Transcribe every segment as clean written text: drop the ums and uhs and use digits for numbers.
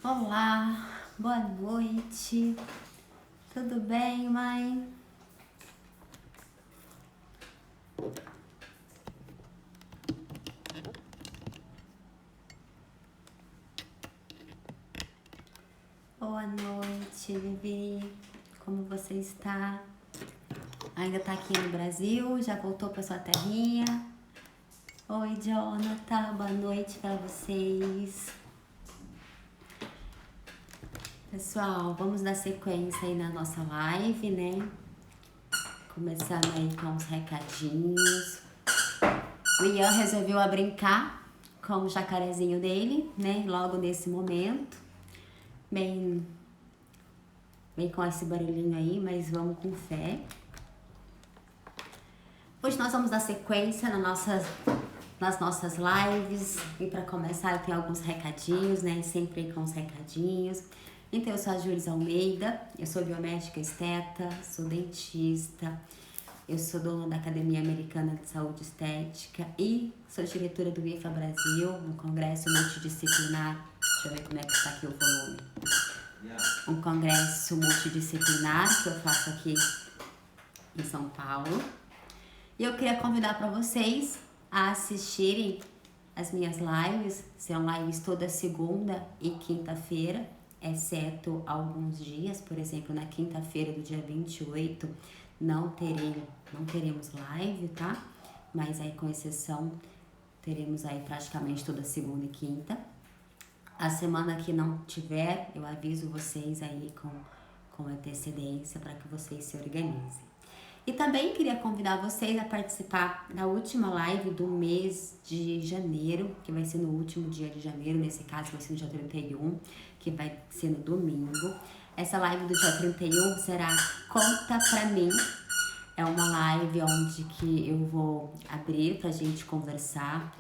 Olá, boa noite. Tudo bem, mãe? Boa noite, Vivi. Como você está? Ainda tá aqui no Brasil? Já voltou para sua terrinha? Oi, Jonathan. Boa noite para vocês. Pessoal, vamos dar sequência aí na nossa live, né? Começando aí com os recadinhos. O Ian resolveu brincar com o jacarezinho dele, né? Logo nesse momento. Bem com esse barulhinho aí, mas vamos com fé. Hoje nós vamos dar sequência nas nossas lives. E para começar, eu tenho alguns recadinhos, né? Sempre com os recadinhos. Então, eu sou a Júlia Almeida, eu sou biomédica esteta, sou dentista, eu sou dona da Academia Americana de Saúde Estética e sou diretora do IFA Brasil, um congresso multidisciplinar. Deixa eu ver como é que está aqui o volume. Um congresso multidisciplinar que eu faço aqui em São Paulo. E eu queria convidar para vocês a assistirem as minhas lives. São lives toda segunda e quinta-feira, exceto alguns dias. Por exemplo, na quinta-feira do dia 28 não teremos live, tá? Mas aí, com exceção, teremos aí praticamente toda segunda e quinta. A semana que não tiver, eu aviso vocês aí com antecedência para que vocês se organizem. E também queria convidar vocês a participar da última live do mês de janeiro, que vai ser no último dia de janeiro, nesse caso vai ser no dia 31, que vai ser no domingo. Essa live do dia 31 será Conta Pra Mim. É uma live onde que eu vou abrir pra gente conversar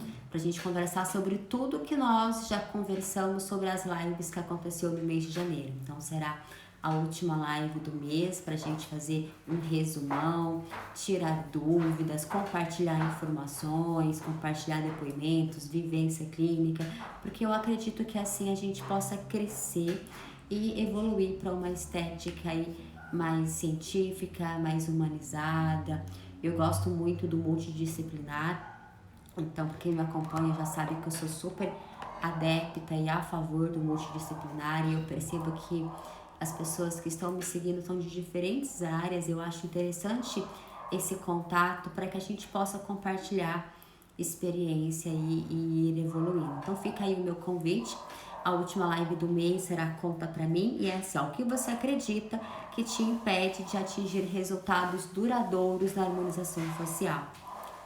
sobre tudo que nós já conversamos sobre as lives que aconteceu no mês de janeiro. Então será a última live do mês pra gente fazer um resumão, tirar dúvidas, compartilhar informações, compartilhar depoimentos, vivência clínica, porque eu acredito que assim a gente possa crescer e evoluir para uma estética aí mais científica, mais humanizada. Eu gosto muito do multidisciplinar, então quem me acompanha já sabe que eu sou super adepta e a favor do multidisciplinar, e eu percebo que as pessoas que estão me seguindo são de diferentes áreas. Eu acho interessante esse contato para que a gente possa compartilhar experiência e ir evoluindo. Então fica aí o meu convite. A última live do mês será Conta Pra Mim, e é assim, ó, o que você acredita que te impede de atingir resultados duradouros na harmonização facial.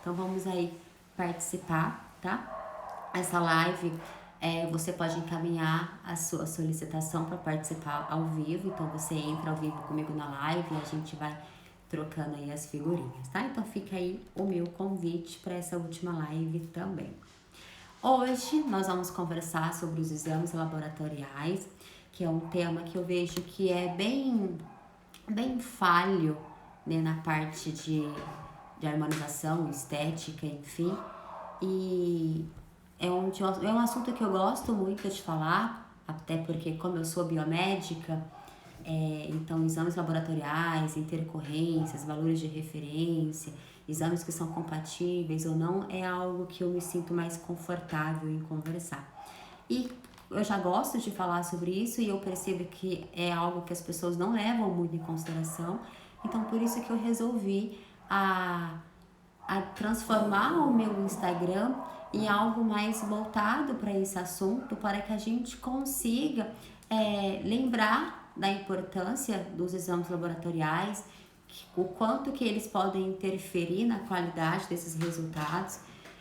Então vamos aí participar, tá? Essa live, você pode encaminhar a sua solicitação para participar ao vivo, então você entra ao vivo comigo na live e a gente vai trocando aí as figurinhas, tá? Então fica aí o meu convite para essa última live também. Hoje nós vamos conversar sobre os exames laboratoriais, que é um tema que eu vejo que é bem falho, né, na parte de harmonização, estética, enfim. E é um assunto que eu gosto muito de falar, até porque como eu sou biomédica, então exames laboratoriais, intercorrências, valores de referência, exames que são compatíveis ou não, é algo que eu me sinto mais confortável em conversar. E eu já gosto de falar sobre isso e eu percebo que é algo que as pessoas não levam muito em consideração. Então, por isso que eu resolvi a transformar o meu Instagram em algo mais voltado para esse assunto, para que a gente consiga lembrar da importância dos exames laboratoriais, o quanto que eles podem interferir na qualidade desses resultados.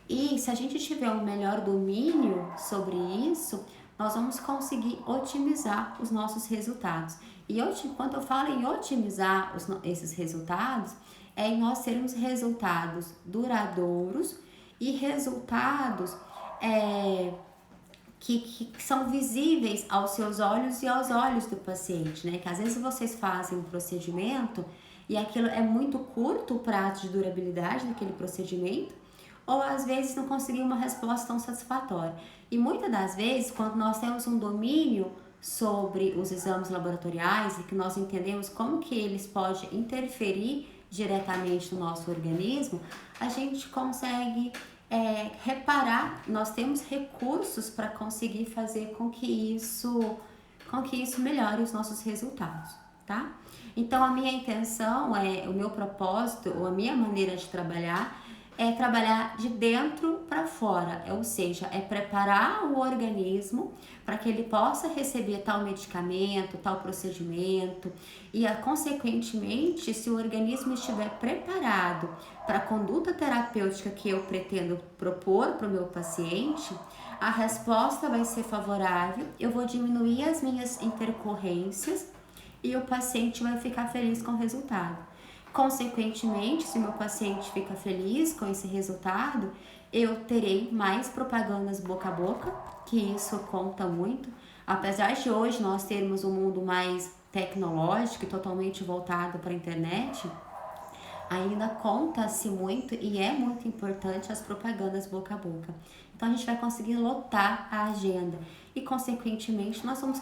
E se a gente tiver um melhor domínio sobre isso, nós vamos conseguir otimizar os nossos resultados. E quando eu falo em otimizar esses resultados, é em nós termos resultados duradouros e resultados que são visíveis aos seus olhos e aos olhos do paciente, né? Que às vezes vocês fazem um procedimento e aquilo é muito curto o prazo de durabilidade daquele procedimento, ou às vezes não conseguir uma resposta tão satisfatória. E muitas das vezes, quando nós temos um domínio sobre os exames laboratoriais e que nós entendemos como que eles podem interferir diretamente no nosso organismo, a gente consegue reparar, nós temos recursos para conseguir fazer com que isso melhore os nossos resultados, tá? Então a minha intenção, o meu propósito, ou a minha maneira de trabalhar é trabalhar de dentro para fora, ou seja, é preparar o organismo para que ele possa receber tal medicamento, tal procedimento e, consequentemente, se o organismo estiver preparado para a conduta terapêutica que eu pretendo propor para o meu paciente, a resposta vai ser favorável, eu vou diminuir as minhas intercorrências e o paciente vai ficar feliz com o resultado. Consequentemente, se meu paciente fica feliz com esse resultado, eu terei mais propagandas boca a boca, que isso conta muito. Apesar de hoje nós termos um mundo mais tecnológico e totalmente voltado para a internet, ainda conta-se muito e é muito importante as propagandas boca a boca. Então a gente vai conseguir lotar a agenda e, consequentemente, nós vamos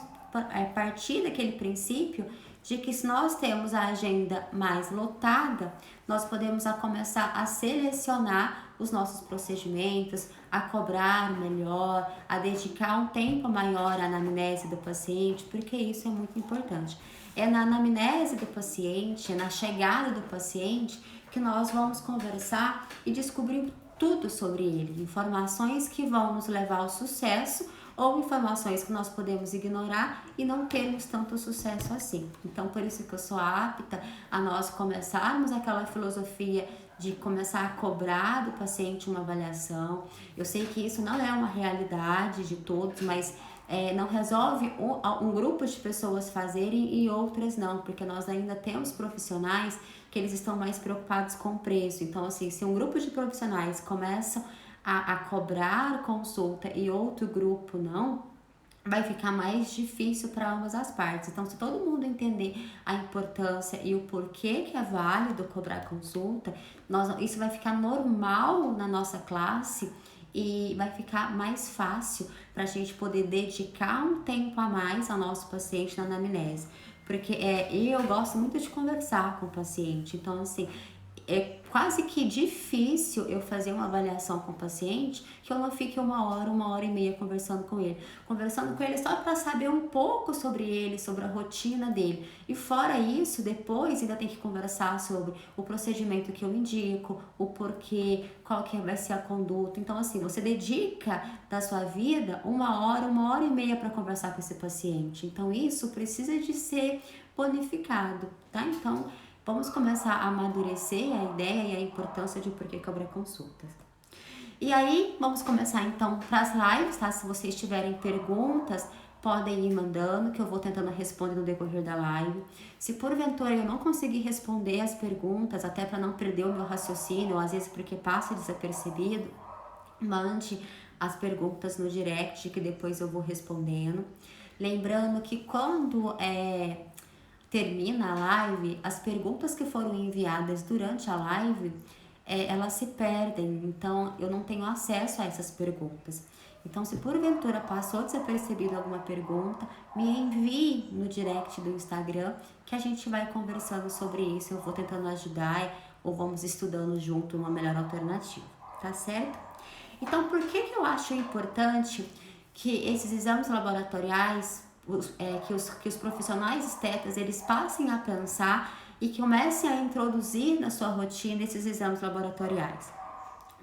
partir daquele princípio de que se nós temos a agenda mais lotada, nós podemos começar a selecionar os nossos procedimentos, a cobrar melhor, a dedicar um tempo maior à anamnese do paciente, porque isso é muito importante. É na anamnese do paciente, é na chegada do paciente, que nós vamos conversar e descobrir tudo sobre ele, informações que vão nos levar ao sucesso ou informações que nós podemos ignorar e não termos tanto sucesso assim. Então, por isso que eu sou apta a nós começarmos aquela filosofia de começar a cobrar do paciente uma avaliação. Eu sei que isso não é uma realidade de todos, mas não resolve um grupo de pessoas fazerem e outras não, porque nós ainda temos profissionais que eles estão mais preocupados com o preço. Então, assim, se um grupo de profissionais começam a cobrar consulta e outro grupo não, vai ficar mais difícil para ambas as partes. Então, se todo mundo entender a importância e o porquê que é válido cobrar consulta, isso vai ficar normal na nossa classe e vai ficar mais fácil para a gente poder dedicar um tempo a mais ao nosso paciente na anamnese. Porque eu gosto muito de conversar com o paciente, então assim, é quase que difícil eu fazer uma avaliação com o paciente que eu não fique uma hora e meia conversando com ele só para saber um pouco sobre ele, sobre a rotina dele. E fora isso, depois ainda tem que conversar sobre o procedimento que eu indico, o porquê, qual que vai ser a conduta. Então assim, você dedica da sua vida uma hora e meia para conversar com esse paciente. Então isso precisa de ser bonificado, tá? Então vamos começar a amadurecer a ideia e a importância de por que cobrar consultas. E aí, vamos começar então para as lives, tá? Se vocês tiverem perguntas, podem ir mandando, que eu vou tentando responder no decorrer da live. Se porventura eu não conseguir responder as perguntas, até para não perder o meu raciocínio, ou às vezes porque passa desapercebido, mande as perguntas no direct, que depois eu vou respondendo. Lembrando que quando termina a live, as perguntas que foram enviadas durante a live, elas se perdem, então eu não tenho acesso a essas perguntas. Então, se porventura passou desapercebido alguma pergunta, me envie no direct do Instagram, que a gente vai conversando sobre isso, eu vou tentando ajudar, ou vamos estudando junto uma melhor alternativa, tá certo? Então, por que eu acho importante que esses exames laboratoriais, que os profissionais estetas, eles passem a pensar e que comecem a introduzir na sua rotina esses exames laboratoriais?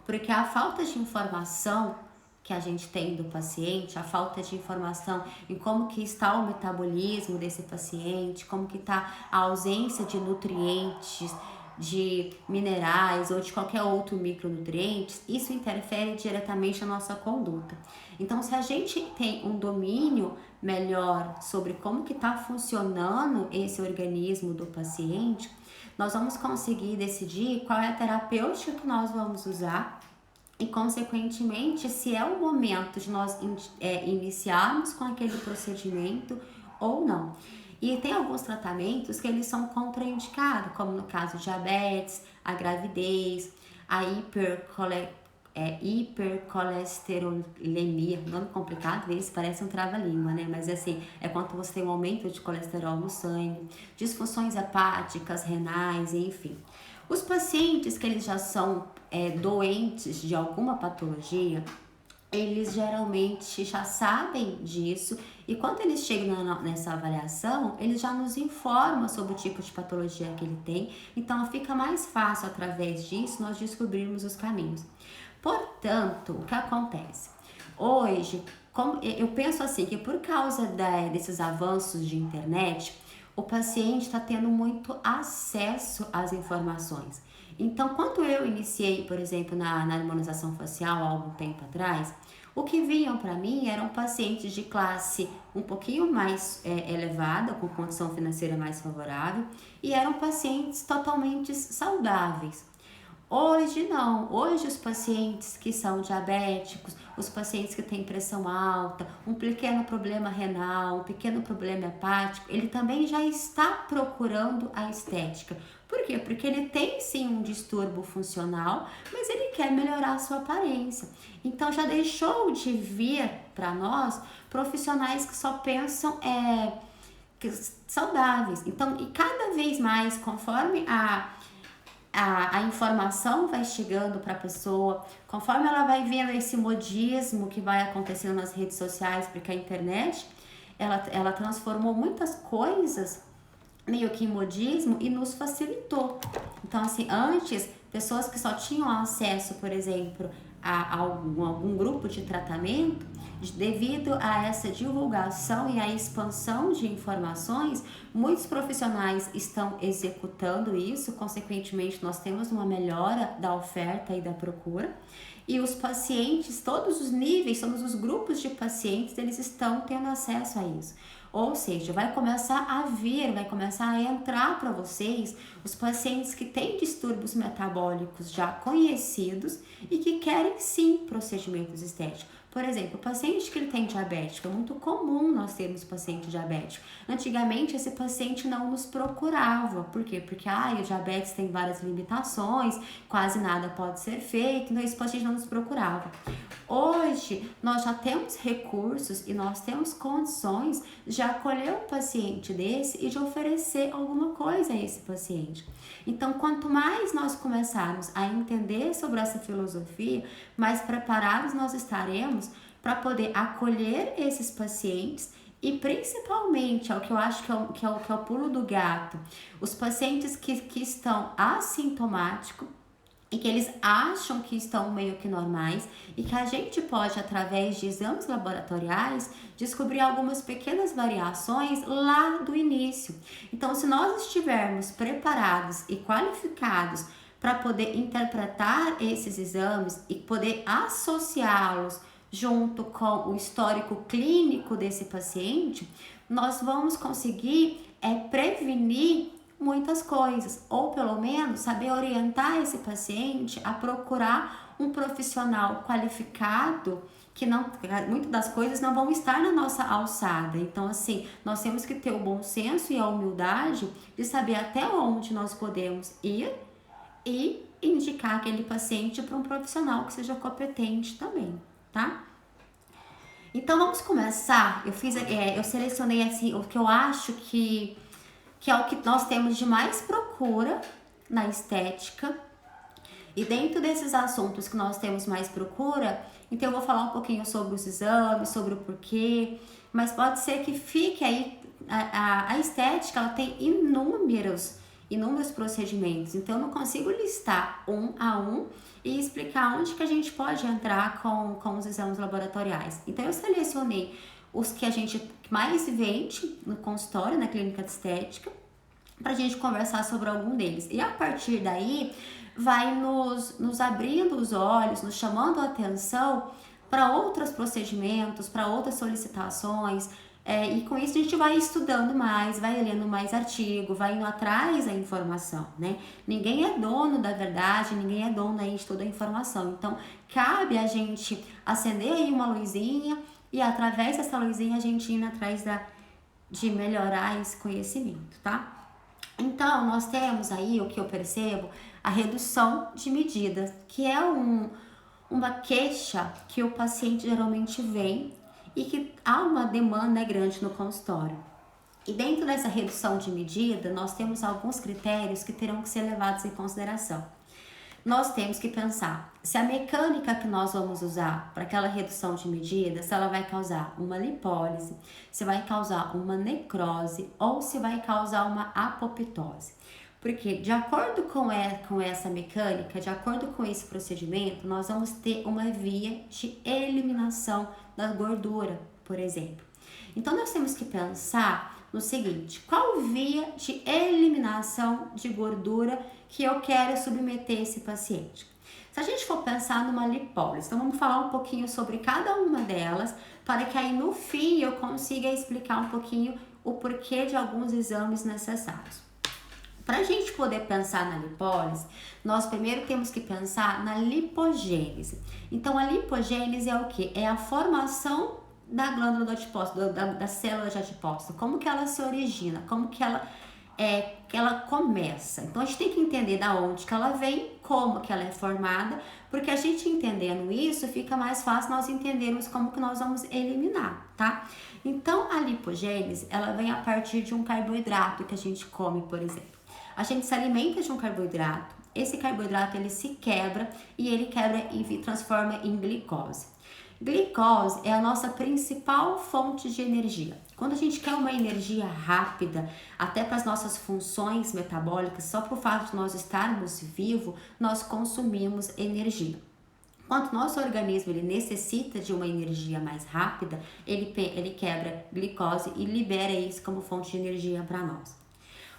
Porque a falta de informação que a gente tem do paciente, a falta de informação em como que está o metabolismo desse paciente, como que está a ausência de nutrientes, de minerais ou de qualquer outro micronutriente, isso interfere diretamente na nossa conduta. Então, se a gente tem um domínio melhor sobre como que está funcionando esse organismo do paciente, nós vamos conseguir decidir qual é a terapêutica que nós vamos usar e, consequentemente, se é o momento de nós iniciarmos com aquele procedimento ou não. E tem alguns tratamentos que eles são contraindicados, como no caso diabetes, a gravidez, a hipercolesterolemia, nome complicado esse, parece um trava-língua, né? Mas assim, é quando você tem um aumento de colesterol no sangue, disfunções hepáticas, renais, enfim. Os pacientes que eles já são doentes de alguma patologia, eles geralmente já sabem disso e quando eles chegam nessa avaliação, eles já nos informam sobre o tipo de patologia que ele tem, então fica mais fácil através disso nós descobrirmos os caminhos. Portanto, o que acontece? Hoje, eu penso assim, que por causa desses avanços de internet, o paciente está tendo muito acesso às informações. Então, quando eu iniciei, por exemplo, na harmonização facial há algum tempo atrás, o que vinham para mim eram pacientes de classe um pouquinho mais elevada, com condição financeira mais favorável, e eram pacientes totalmente saudáveis. Hoje não, hoje os pacientes que são diabéticos, os pacientes que têm pressão alta, um pequeno problema renal, um pequeno problema hepático, ele também já está procurando a estética. Por quê? Porque ele tem sim um distúrbio funcional, mas ele quer melhorar a sua aparência. Então já deixou de vir para nós profissionais que só pensam saudáveis. Então, e cada vez mais, conforme a informação vai chegando para a pessoa, conforme ela vai vendo esse modismo que vai acontecendo nas redes sociais, porque a internet, ela transformou muitas coisas meio que em modismo e nos facilitou. Então, assim, antes, pessoas que só tinham acesso, por exemplo, a algum grupo de tratamento, devido a essa divulgação e a expansão de informações, muitos profissionais estão executando isso, consequentemente nós temos uma melhora da oferta e da procura, e os pacientes, todos os níveis, todos os grupos de pacientes, eles estão tendo acesso a isso. Ou seja, vai começar a entrar para vocês os pacientes que têm distúrbios metabólicos já conhecidos e que querem sim procedimentos estéticos. Por exemplo, o paciente que ele tem diabético, é muito comum nós termos paciente diabético. Antigamente, esse paciente não nos procurava. Por quê? Porque o diabetes tem várias limitações, quase nada pode ser feito, então esse paciente não nos procurava. Hoje, nós já temos recursos e nós temos condições de acolher um paciente desse e de oferecer alguma coisa a esse paciente. Então, quanto mais nós começarmos a entender sobre essa filosofia, mais preparados nós estaremos para poder acolher esses pacientes e principalmente, é o que eu acho que é o pulo do gato, os pacientes que estão assintomáticos e que eles acham que estão meio que normais e que a gente pode, através de exames laboratoriais, descobrir algumas pequenas variações lá do início. Então, se nós estivermos preparados e qualificados para poder interpretar esses exames e poder associá-los junto com o histórico clínico desse paciente, nós vamos conseguir prevenir muitas coisas, ou pelo menos saber orientar esse paciente a procurar um profissional qualificado, que muitas das coisas não vão estar na nossa alçada. Então, assim, nós temos que ter o bom senso e a humildade de saber até onde nós podemos ir e indicar aquele paciente para um profissional que seja competente também, tá? Então, vamos começar. Eu selecionei assim o que eu acho que é o que nós temos de mais procura na estética. E dentro desses assuntos que nós temos mais procura, então eu vou falar um pouquinho sobre os exames, sobre o porquê, mas pode ser que fique aí, a estética, ela tem inúmeros procedimentos, então eu não consigo listar um a um e explicar onde que a gente pode entrar com os exames laboratoriais. Então eu selecionei os que a gente mais vende no consultório, na clínica de estética, pra gente conversar sobre algum deles. E a partir daí, vai nos abrindo os olhos, nos chamando a atenção para outros procedimentos, para outras solicitações, e com isso a gente vai estudando mais, vai lendo mais artigo, vai indo atrás da informação, né? Ninguém é dono da verdade, ninguém é dono aí de toda a informação. Então, cabe a gente acender aí uma luzinha e através dessa luzinha a gente ir atrás de melhorar esse conhecimento, tá? Então, nós temos aí, o que eu percebo, a redução de medidas, que é uma queixa que o paciente geralmente vem e que há uma demanda grande no consultório. E dentro dessa redução de medida, nós temos alguns critérios que terão que ser levados em consideração. Nós temos que pensar se a mecânica que nós vamos usar para aquela redução de medida, se ela vai causar uma lipólise, se vai causar uma necrose ou se vai causar uma apoptose. Porque de acordo com essa mecânica, de acordo com esse procedimento, nós vamos ter uma via de eliminação da gordura, por exemplo. Então nós temos que pensar no seguinte: qual via de eliminação de gordura que eu quero submeter esse paciente? Se a gente for pensar numa lipólise, então vamos falar um pouquinho sobre cada uma delas, para que aí no fim eu consiga explicar um pouquinho o porquê de alguns exames necessários. Para a gente poder pensar na lipólise, nós primeiro temos que pensar na lipogênese. Então a lipogênese é o que? É a formação da glândula do adipócito, da célula de adipócito, como que ela se origina, como que ela começa. Então a gente tem que entender da onde que ela vem, como que ela é formada, porque a gente entendendo isso, fica mais fácil nós entendermos como que nós vamos eliminar, tá? Então a lipogênese, ela vem a partir de um carboidrato que a gente come, por exemplo. A gente se alimenta de um carboidrato, esse carboidrato ele se quebra e ele quebra e transforma em glicose. Glicose é a nossa principal fonte de energia. Quando a gente quer uma energia rápida, até para as nossas funções metabólicas, só por fato de nós estarmos vivos, nós consumimos energia. Quando nosso organismo ele necessita de uma energia mais rápida, ele quebra glicose e libera isso como fonte de energia para nós.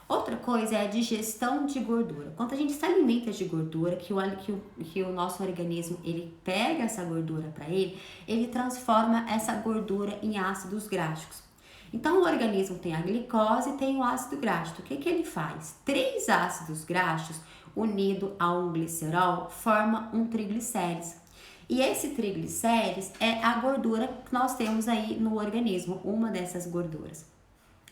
Outra coisa é a digestão de gordura. Quando a gente se alimenta de gordura, que o nosso organismo ele pega essa gordura para ele transforma essa gordura em ácidos gráficos. Então o organismo tem a glicose e tem o ácido gráfico. O que ele faz? 3 ácidos gráficos unidos a um glicerol forma um triglicérides. E esse triglicérides é a gordura que nós temos aí no organismo, uma dessas gorduras.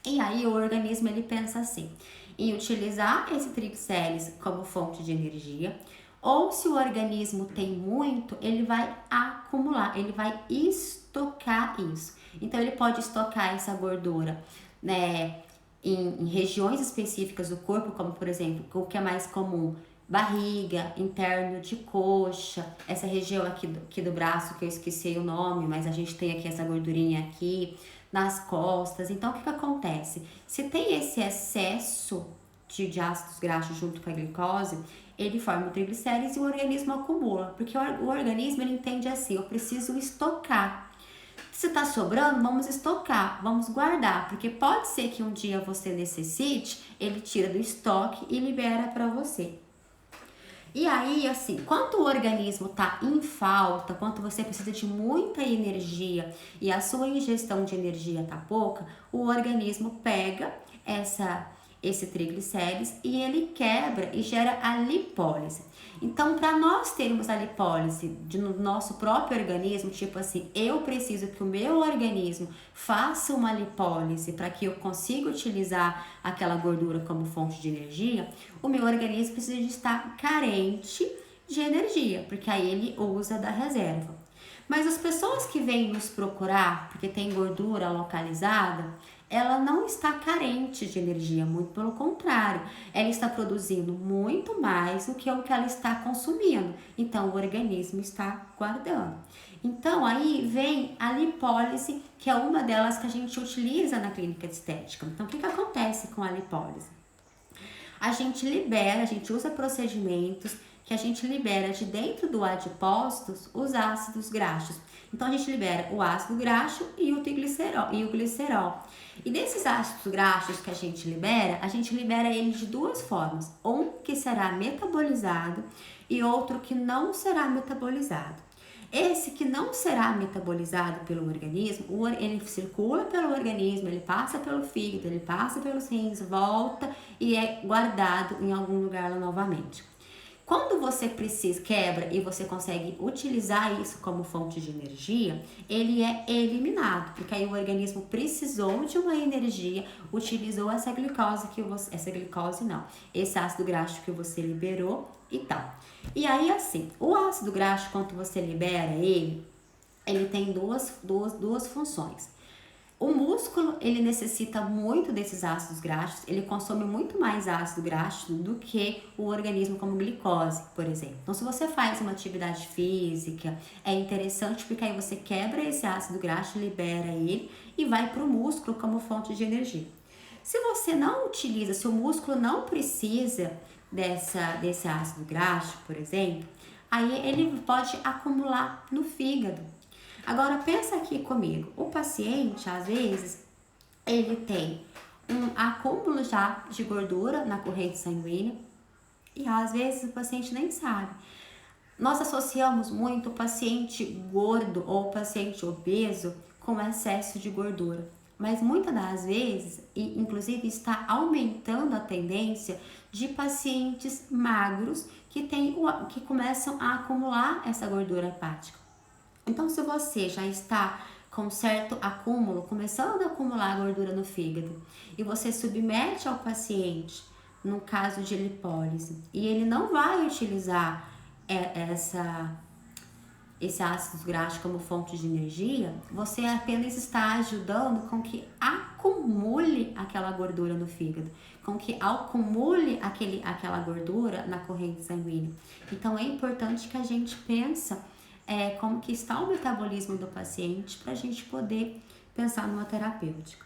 E aí o organismo ele pensa assim, em utilizar esse triglicérides como fonte de energia, ou se o organismo tem muito, ele vai acumular, ele vai estocar isso. Então ele pode estocar essa gordura, né, em regiões específicas do corpo, como por exemplo, o que é mais comum, barriga, interno de coxa, essa região aqui do braço que eu esqueci o nome, mas a gente tem aqui essa gordurinha aqui, nas costas. Então o que acontece? Se tem esse excesso de ácidos graxos junto com a glicose, ele forma o triglicérides e o organismo acumula, porque o organismo ele entende assim, eu preciso estocar. Se tá sobrando, vamos estocar, vamos guardar, porque pode ser que um dia você necessite, ele tira do estoque e libera para você. E aí, assim, quando o organismo tá em falta, quando você precisa de muita energia e a sua ingestão de energia tá pouca, o organismo pega esse triglicérides e ele quebra e gera a lipólise. Então, para nós termos a lipólise no nosso próprio organismo, tipo assim, eu preciso que o meu organismo faça uma lipólise para que eu consiga utilizar aquela gordura como fonte de energia, o meu organismo precisa de estar carente de energia, porque aí ele usa da reserva. Mas as pessoas que vêm nos procurar porque tem gordura localizada, ela não está carente de energia, muito pelo contrário, ela está produzindo muito mais do que o que ela está consumindo, então o organismo está guardando. Então aí vem a lipólise, que é uma delas que a gente utiliza na clínica de estética. Então o que acontece com a lipólise? A gente usa procedimentos que a gente libera de dentro do adipócitos os ácidos graxos. Então a gente libera o ácido graxo e o glicerol. E desses ácidos graxos que a gente libera ele de 2 formas. Um que será metabolizado e outro que não será metabolizado. Esse que não será metabolizado pelo organismo, ele circula pelo organismo, ele passa pelo fígado, ele passa pelos rins, volta e é guardado em algum lugar lá novamente. Quando você precisa, quebra e você consegue utilizar isso como fonte de energia, ele é eliminado, porque aí o organismo precisou de uma energia, utilizou essa glicose que você, essa glicose não, esse ácido graxo que você liberou e tal. E aí assim, o ácido graxo, quando você libera ele tem duas funções. O músculo, ele necessita muito desses ácidos graxos, ele consome muito mais ácido graxo do que o organismo como glicose, por exemplo. Então, se você faz uma atividade física, é interessante porque aí você quebra esse ácido graxo, libera ele e vai para o músculo como fonte de energia. Se você não utiliza, se o músculo não precisa desse ácido graxo, por exemplo, aí ele pode acumular no fígado. Agora pensa aqui comigo, o paciente às vezes ele tem um acúmulo já de gordura na corrente sanguínea e às vezes o paciente nem sabe. Nós associamos muito o paciente gordo ou o paciente obeso com excesso de gordura, mas muitas das vezes, e inclusive está aumentando a tendência de pacientes magros que começam a acumular essa gordura hepática. Então, se você já está com certo acúmulo, começando a acumular gordura no fígado, e você submete ao paciente, no caso de lipólise, e ele não vai utilizar esse ácido graxo como fonte de energia, você apenas está ajudando com que acumule aquela gordura no fígado, com que acumule aquela gordura na corrente sanguínea. Então, é importante que a gente pense como que está o metabolismo do paciente para a gente poder pensar numa terapêutica.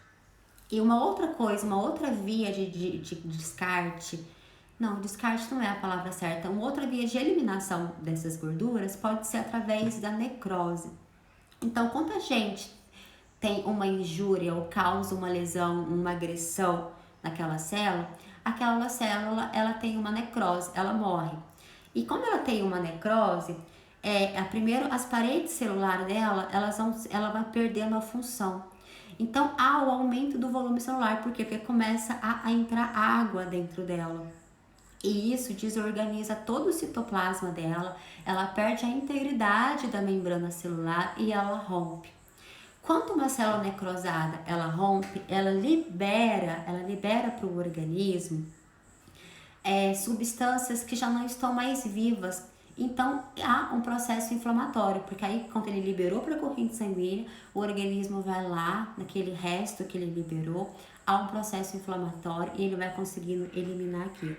E uma outra coisa, uma outra via de descarte, não, descarte não é a palavra certa, uma outra via de eliminação dessas gorduras pode ser através da necrose. Então, quando a gente tem uma injúria ou causa uma lesão, uma agressão naquela célula, aquela célula ela tem uma necrose, ela morre. E quando ela tem uma necrose, primeiro as paredes celulares dela, ela vai perdendo a função. Então há o aumento do volume celular, por quê? Porque começa a entrar água dentro dela. E isso desorganiza todo o citoplasma dela, ela perde a integridade da membrana celular e ela rompe. Quando uma célula necrosada ela rompe, ela libera para o organismo substâncias que já não estão mais vivas. Então há um processo inflamatório, porque aí quando ele liberou para a corrente sanguínea, o organismo vai lá, naquele resto que ele liberou, há um processo inflamatório e ele vai conseguindo eliminar aquilo.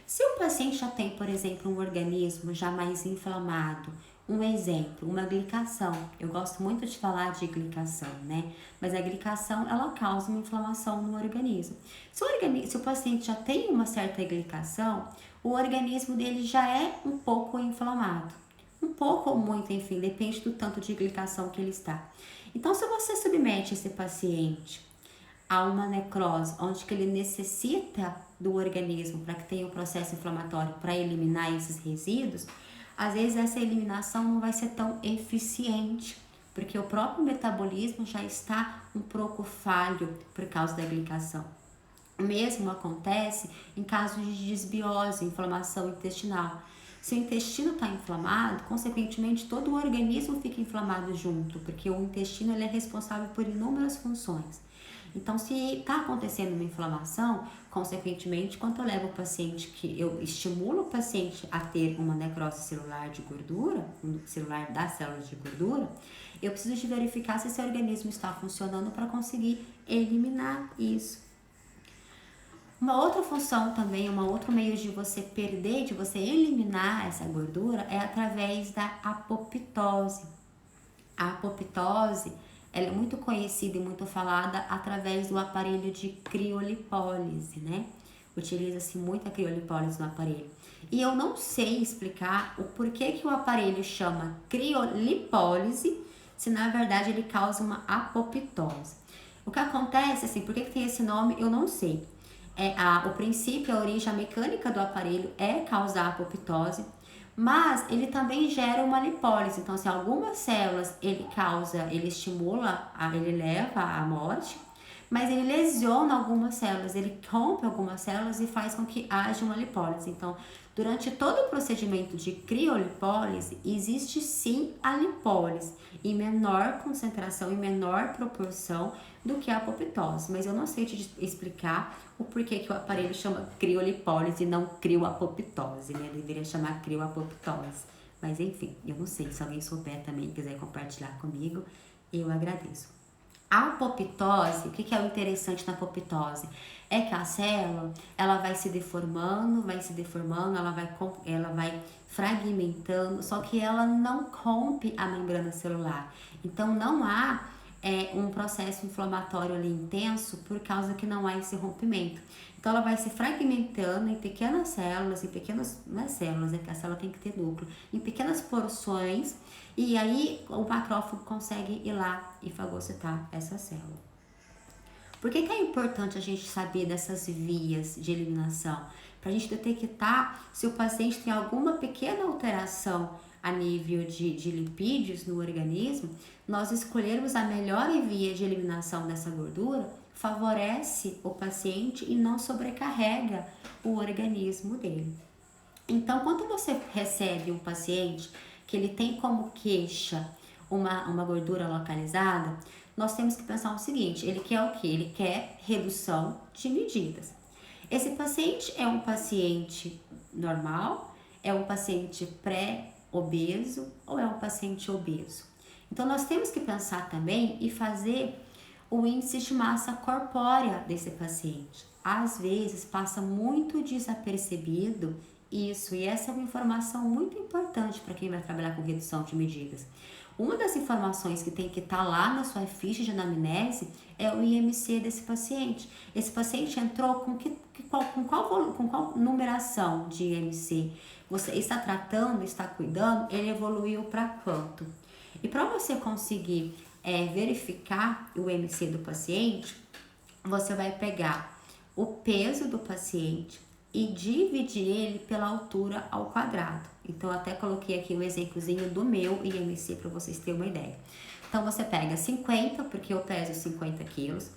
Se o paciente já tem, por exemplo, um organismo já mais inflamado, um exemplo, uma glicação, eu gosto muito de falar de glicação, né? Mas a glicação, ela causa uma inflamação no organismo. Se o paciente já tem uma certa glicação, o organismo dele já é um pouco inflamado. Um pouco ou muito, enfim, depende do tanto de glicação que ele está. Então, se você submete esse paciente a uma necrose, onde que ele necessita do organismo para que tenha um processo inflamatório para eliminar esses resíduos, às vezes essa eliminação não vai ser tão eficiente, porque o próprio metabolismo já está um pouco falho por causa da glicação. O mesmo acontece em casos de desbiose, inflamação intestinal. Se o intestino está inflamado, consequentemente todo o organismo fica inflamado junto, porque o intestino ele é responsável por inúmeras funções. Então, se está acontecendo uma inflamação, consequentemente, quando eu levo o paciente, que eu estimulo o paciente a ter uma necrose celular de gordura, celular das células de gordura, eu preciso de verificar se esse organismo está funcionando para conseguir eliminar isso. Uma outra função também, um outro meio de você perder, de você eliminar essa gordura é através da apoptose. A apoptose ela é muito conhecida e muito falada através do aparelho de criolipólise, né? Utiliza-se muito a criolipólise no aparelho. E eu não sei explicar o porquê que o aparelho chama criolipólise, se na verdade ele causa uma apoptose. O que acontece, assim, por que tem esse nome, eu não sei. O princípio, a origem, a mecânica do aparelho é causar apoptose, mas ele também gera uma lipólise. Então, se algumas células ele estimula, ele leva à morte, mas ele lesiona algumas células, ele rompe algumas células e faz com que haja uma lipólise. Então, Durante todo o procedimento de criolipólise, existe sim a lipólise, em menor concentração, em menor proporção do que a apoptose. Mas eu não sei te explicar o porquê que o aparelho chama criolipólise e não crioapoptose, né? Deveria chamar crioapoptose. Mas enfim, eu não sei. Se alguém souber também e quiser compartilhar comigo, eu agradeço. A apoptose, o que é o interessante na apoptose? É que a célula, ela vai se deformando, ela vai fragmentando, só que ela não rompe a membrana celular. Então, não há um processo inflamatório ali intenso por causa que não há esse rompimento. Então, ela vai se fragmentando em pequenas células, não é células, é que a célula tem que ter núcleo, em pequenas porções, e aí o macrófago consegue ir lá e fagocitar essa célula. Por que é importante a gente saber dessas vias de eliminação? Para a gente detectar se o paciente tem alguma pequena alteração a nível de lipídios no organismo, nós escolhermos a melhor via de eliminação dessa gordura favorece o paciente e não sobrecarrega o organismo dele. Então, quando você recebe um paciente que ele tem como queixa uma gordura localizada, nós temos que pensar o seguinte, ele quer o quê? Ele quer redução de medidas. Esse paciente é um paciente normal, é um paciente pré-obeso ou é um paciente obeso? Então, nós temos que pensar também e fazer o índice de massa corpórea desse paciente. Às vezes, passa muito desapercebido isso, e essa é uma informação muito importante para quem vai trabalhar com redução de medidas. Uma das informações que tem que estar lá na sua ficha de anamnese é o IMC desse paciente. Esse paciente entrou com qual numeração de IMC? Você está tratando, está cuidando, ele evoluiu para quanto? E para você conseguir verificar o IMC do paciente, você vai pegar o peso do paciente e dividir ele pela altura ao quadrado. Então, eu até coloquei aqui um exemplozinho do meu IMC para vocês terem uma ideia. Então, você pega 50, porque eu peso 50 quilos,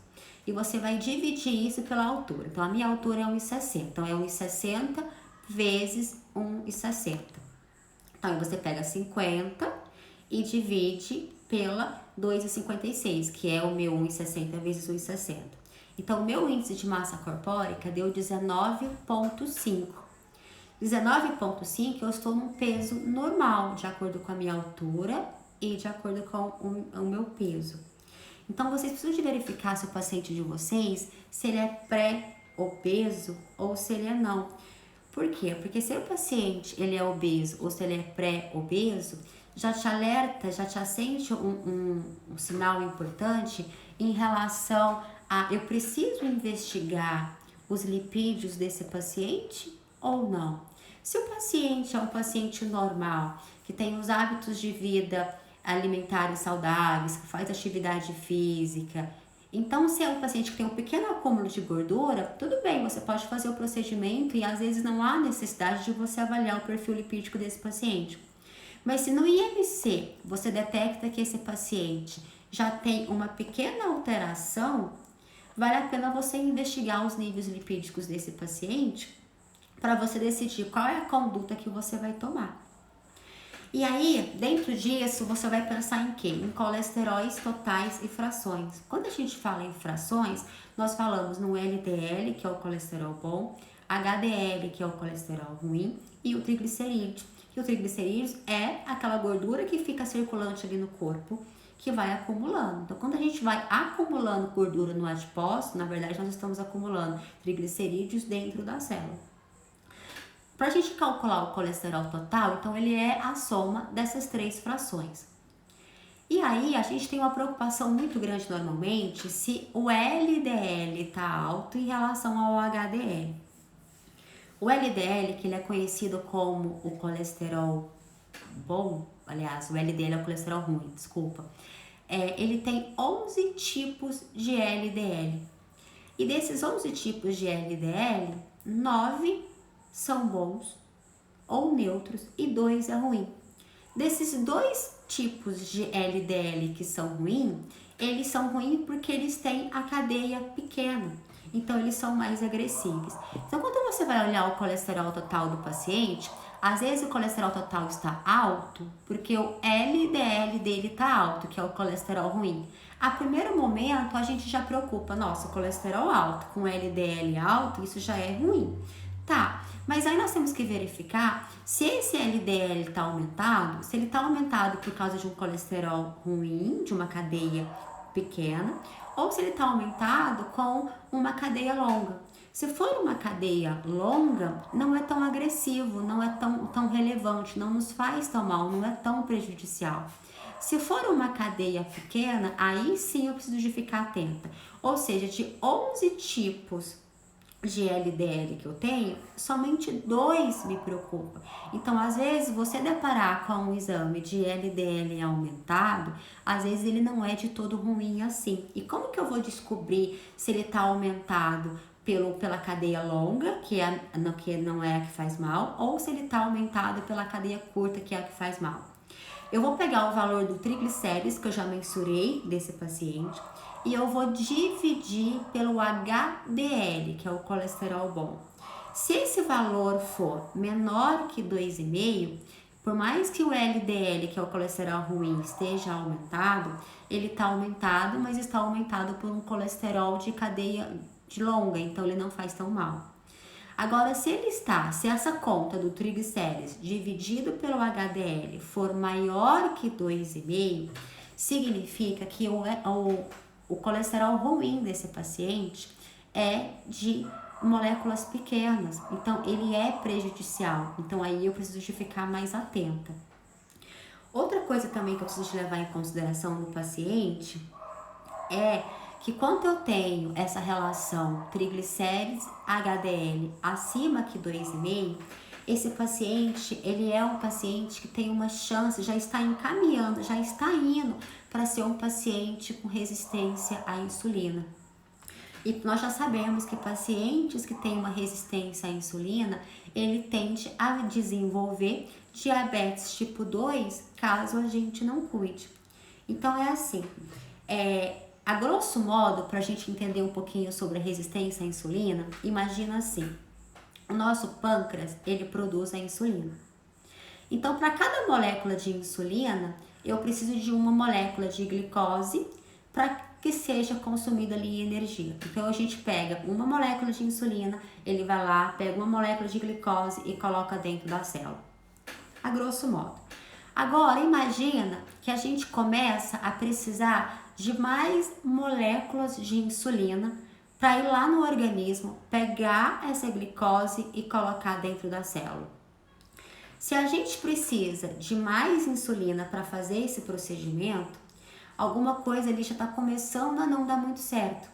e você vai dividir isso pela altura. Então, a minha altura é 1,60. Então, é 1,60 vezes 1,60. Então, você pega 50 e divide pela 2,56, que é o meu 1,60 vezes 1,60. Então, o meu índice de massa corpórica deu 19,5. 19,5 eu estou num peso normal, de acordo com a minha altura e de acordo com o meu peso. Então, vocês precisam de verificar se o paciente de vocês, se ele é pré-obeso ou se ele é não. Por quê? Porque se o paciente ele é obeso ou se ele é pré-obeso, já te alerta, já te acende um sinal importante em relação a eu preciso investigar os lipídios desse paciente ou não. Se o paciente é um paciente normal, que tem os hábitos de vida alimentares saudáveis, que faz atividade física, então se é um paciente que tem um pequeno acúmulo de gordura, tudo bem, você pode fazer o procedimento e às vezes não há necessidade de você avaliar o perfil lipídico desse paciente. Mas se no IMC você detecta que esse paciente já tem uma pequena alteração, vale a pena você investigar os níveis lipídicos desse paciente para você decidir qual é a conduta que você vai tomar. E aí, dentro disso, você vai pensar em quê? Em colesteróis totais e frações. Quando a gente fala em frações, nós falamos no LDL, que é o colesterol bom, HDL, que é o colesterol ruim, e o triglicerídeo. E o triglicerídeo é aquela gordura que fica circulante ali no corpo, que vai acumulando. Então, quando a gente vai acumulando gordura no adipócito, na verdade, nós estamos acumulando triglicerídeos dentro da célula. Para a gente calcular o colesterol total, então ele é a soma dessas três frações. E aí, a gente tem uma preocupação muito grande normalmente se o LDL está alto em relação ao HDL. O LDL, que ele é conhecido como o colesterol bom, aliás, o LDL é o colesterol ruim, desculpa. Ele tem 11 tipos de LDL. E desses 11 tipos de LDL, 9 são bons ou neutros e 2 é ruim. Desses 2 tipos de LDL que são ruins, eles são ruins porque eles têm a cadeia pequena. Então, eles são mais agressivos. Então, quando você vai olhar o colesterol total do paciente, às vezes o colesterol total está alto porque o LDL dele está alto, que é o colesterol ruim. A primeiro momento a gente já preocupa, nossa, colesterol alto com LDL alto, isso já é ruim. Tá, mas aí nós temos que verificar se esse LDL está aumentado, se ele está aumentado por causa de um colesterol ruim, de uma cadeia pequena, ou se ele está aumentado com uma cadeia longa. Se for uma cadeia longa, não é tão agressivo, não é tão relevante, não nos faz tão mal, não é tão prejudicial. Se for uma cadeia pequena, aí sim eu preciso de ficar atenta. Ou seja, de 11 tipos de LDL que eu tenho, somente 2 me preocupa. Então, às vezes, você deparar com um exame de LDL aumentado, às vezes ele não é de todo ruim assim. E como que eu vou descobrir se ele está aumentado pela cadeia longa, que não é a que faz mal, ou se ele está aumentado pela cadeia curta, que é a que faz mal? Eu vou pegar o valor do triglicérides, que eu já mensurei desse paciente, e eu vou dividir pelo HDL, que é o colesterol bom. Se esse valor for menor que 2,5, por mais que o LDL, que é o colesterol ruim, esteja aumentado, ele está aumentado, mas está aumentado por um colesterol de cadeia longa, então ele não faz tão mal. Agora, se essa conta do triglicérides dividido pelo HDL for maior que 2,5, significa que o colesterol ruim desse paciente é de moléculas pequenas, então ele é prejudicial, então aí eu preciso de ficar mais atenta. Outra coisa também que eu preciso de levar em consideração no paciente é que quando eu tenho essa relação triglicérides HDL acima que 2,5, esse paciente, ele é um paciente que tem uma chance, já está encaminhando, já está indo para ser um paciente com resistência à insulina. E nós já sabemos que pacientes que têm uma resistência à insulina, ele tende a desenvolver diabetes tipo 2, caso a gente não cuide. Então é assim, a grosso modo, para a gente entender um pouquinho sobre a resistência à insulina, imagina assim, o nosso pâncreas, ele produz a insulina. Então, para cada molécula de insulina, eu preciso de uma molécula de glicose para que seja consumida ali energia. Então, a gente pega uma molécula de insulina, ele vai lá, pega uma molécula de glicose e coloca dentro da célula. A grosso modo. Agora, imagina que a gente começa a precisar de mais moléculas de insulina para ir lá no organismo, pegar essa glicose e colocar dentro da célula. Se a gente precisa de mais insulina para fazer esse procedimento, alguma coisa ali já está começando a não dar muito certo.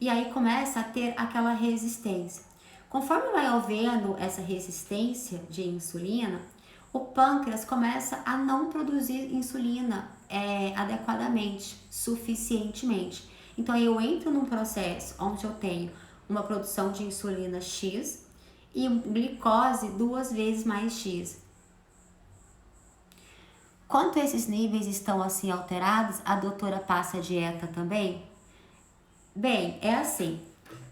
E aí começa a ter aquela resistência. Conforme vai havendo essa resistência de insulina, o pâncreas começa a não produzir insulina adequadamente, suficientemente. Então eu entro num processo onde eu tenho uma produção de insulina X e glicose 2 vezes mais X. Quando esses níveis estão assim alterados, a doutora passa a dieta também? Bem, é assim,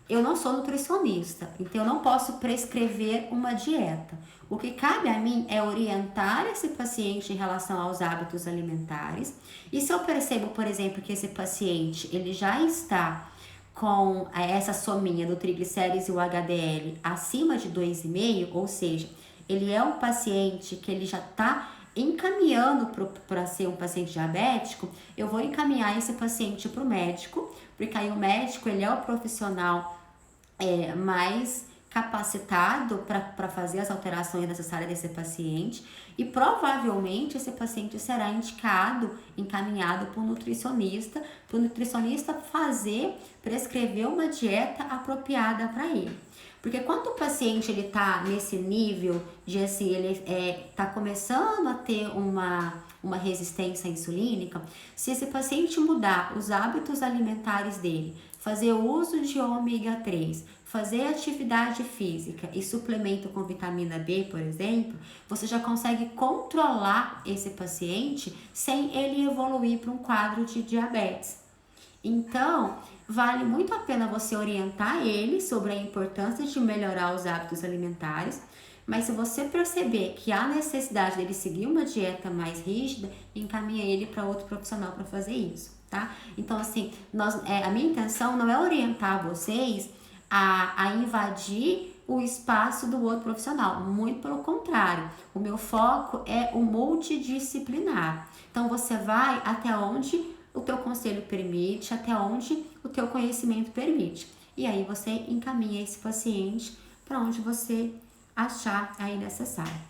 eu não sou nutricionista, então eu não posso prescrever uma dieta. O que cabe a mim é orientar esse paciente em relação aos hábitos alimentares. E se eu percebo, por exemplo, que esse paciente ele já está com essa sominha do triglicérides e o HDL acima de 2,5, ou seja, ele é um paciente que ele já está encaminhando para ser um paciente diabético, eu vou encaminhar esse paciente para o médico, porque aí o médico ele é o profissional mais capacitado para fazer as alterações necessárias desse paciente e provavelmente esse paciente será encaminhado para o nutricionista prescrever uma dieta apropriada para ele. Porque quando o paciente ele está nesse nível de assim, ele está começando a ter uma resistência insulínica, se esse paciente mudar os hábitos alimentares dele, fazer uso de ômega 3, fazer atividade física e suplemento com vitamina B, por exemplo, você já consegue controlar esse paciente sem ele evoluir para um quadro de diabetes. Então, vale muito a pena você orientar ele sobre a importância de melhorar os hábitos alimentares, mas se você perceber que há necessidade dele seguir uma dieta mais rígida, encaminha ele para outro profissional para fazer isso, tá? Então, assim, a minha intenção não é orientar vocês a invadir o espaço do outro profissional, muito pelo contrário, o meu foco é o multidisciplinar. Então, você vai até onde o teu conselho permite, até onde o teu conhecimento permite. E aí você encaminha esse paciente para onde você achar aí necessário.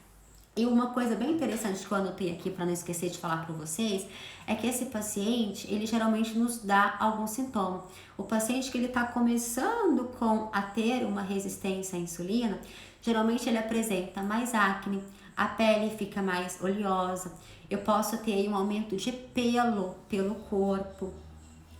E uma coisa bem interessante que eu anotei aqui para não esquecer de falar para vocês é que esse paciente, ele geralmente nos dá algum sintoma. O paciente que ele está começando a ter uma resistência à insulina, geralmente ele apresenta mais acne, a pele fica mais oleosa, eu posso ter aí um aumento de pelo corpo,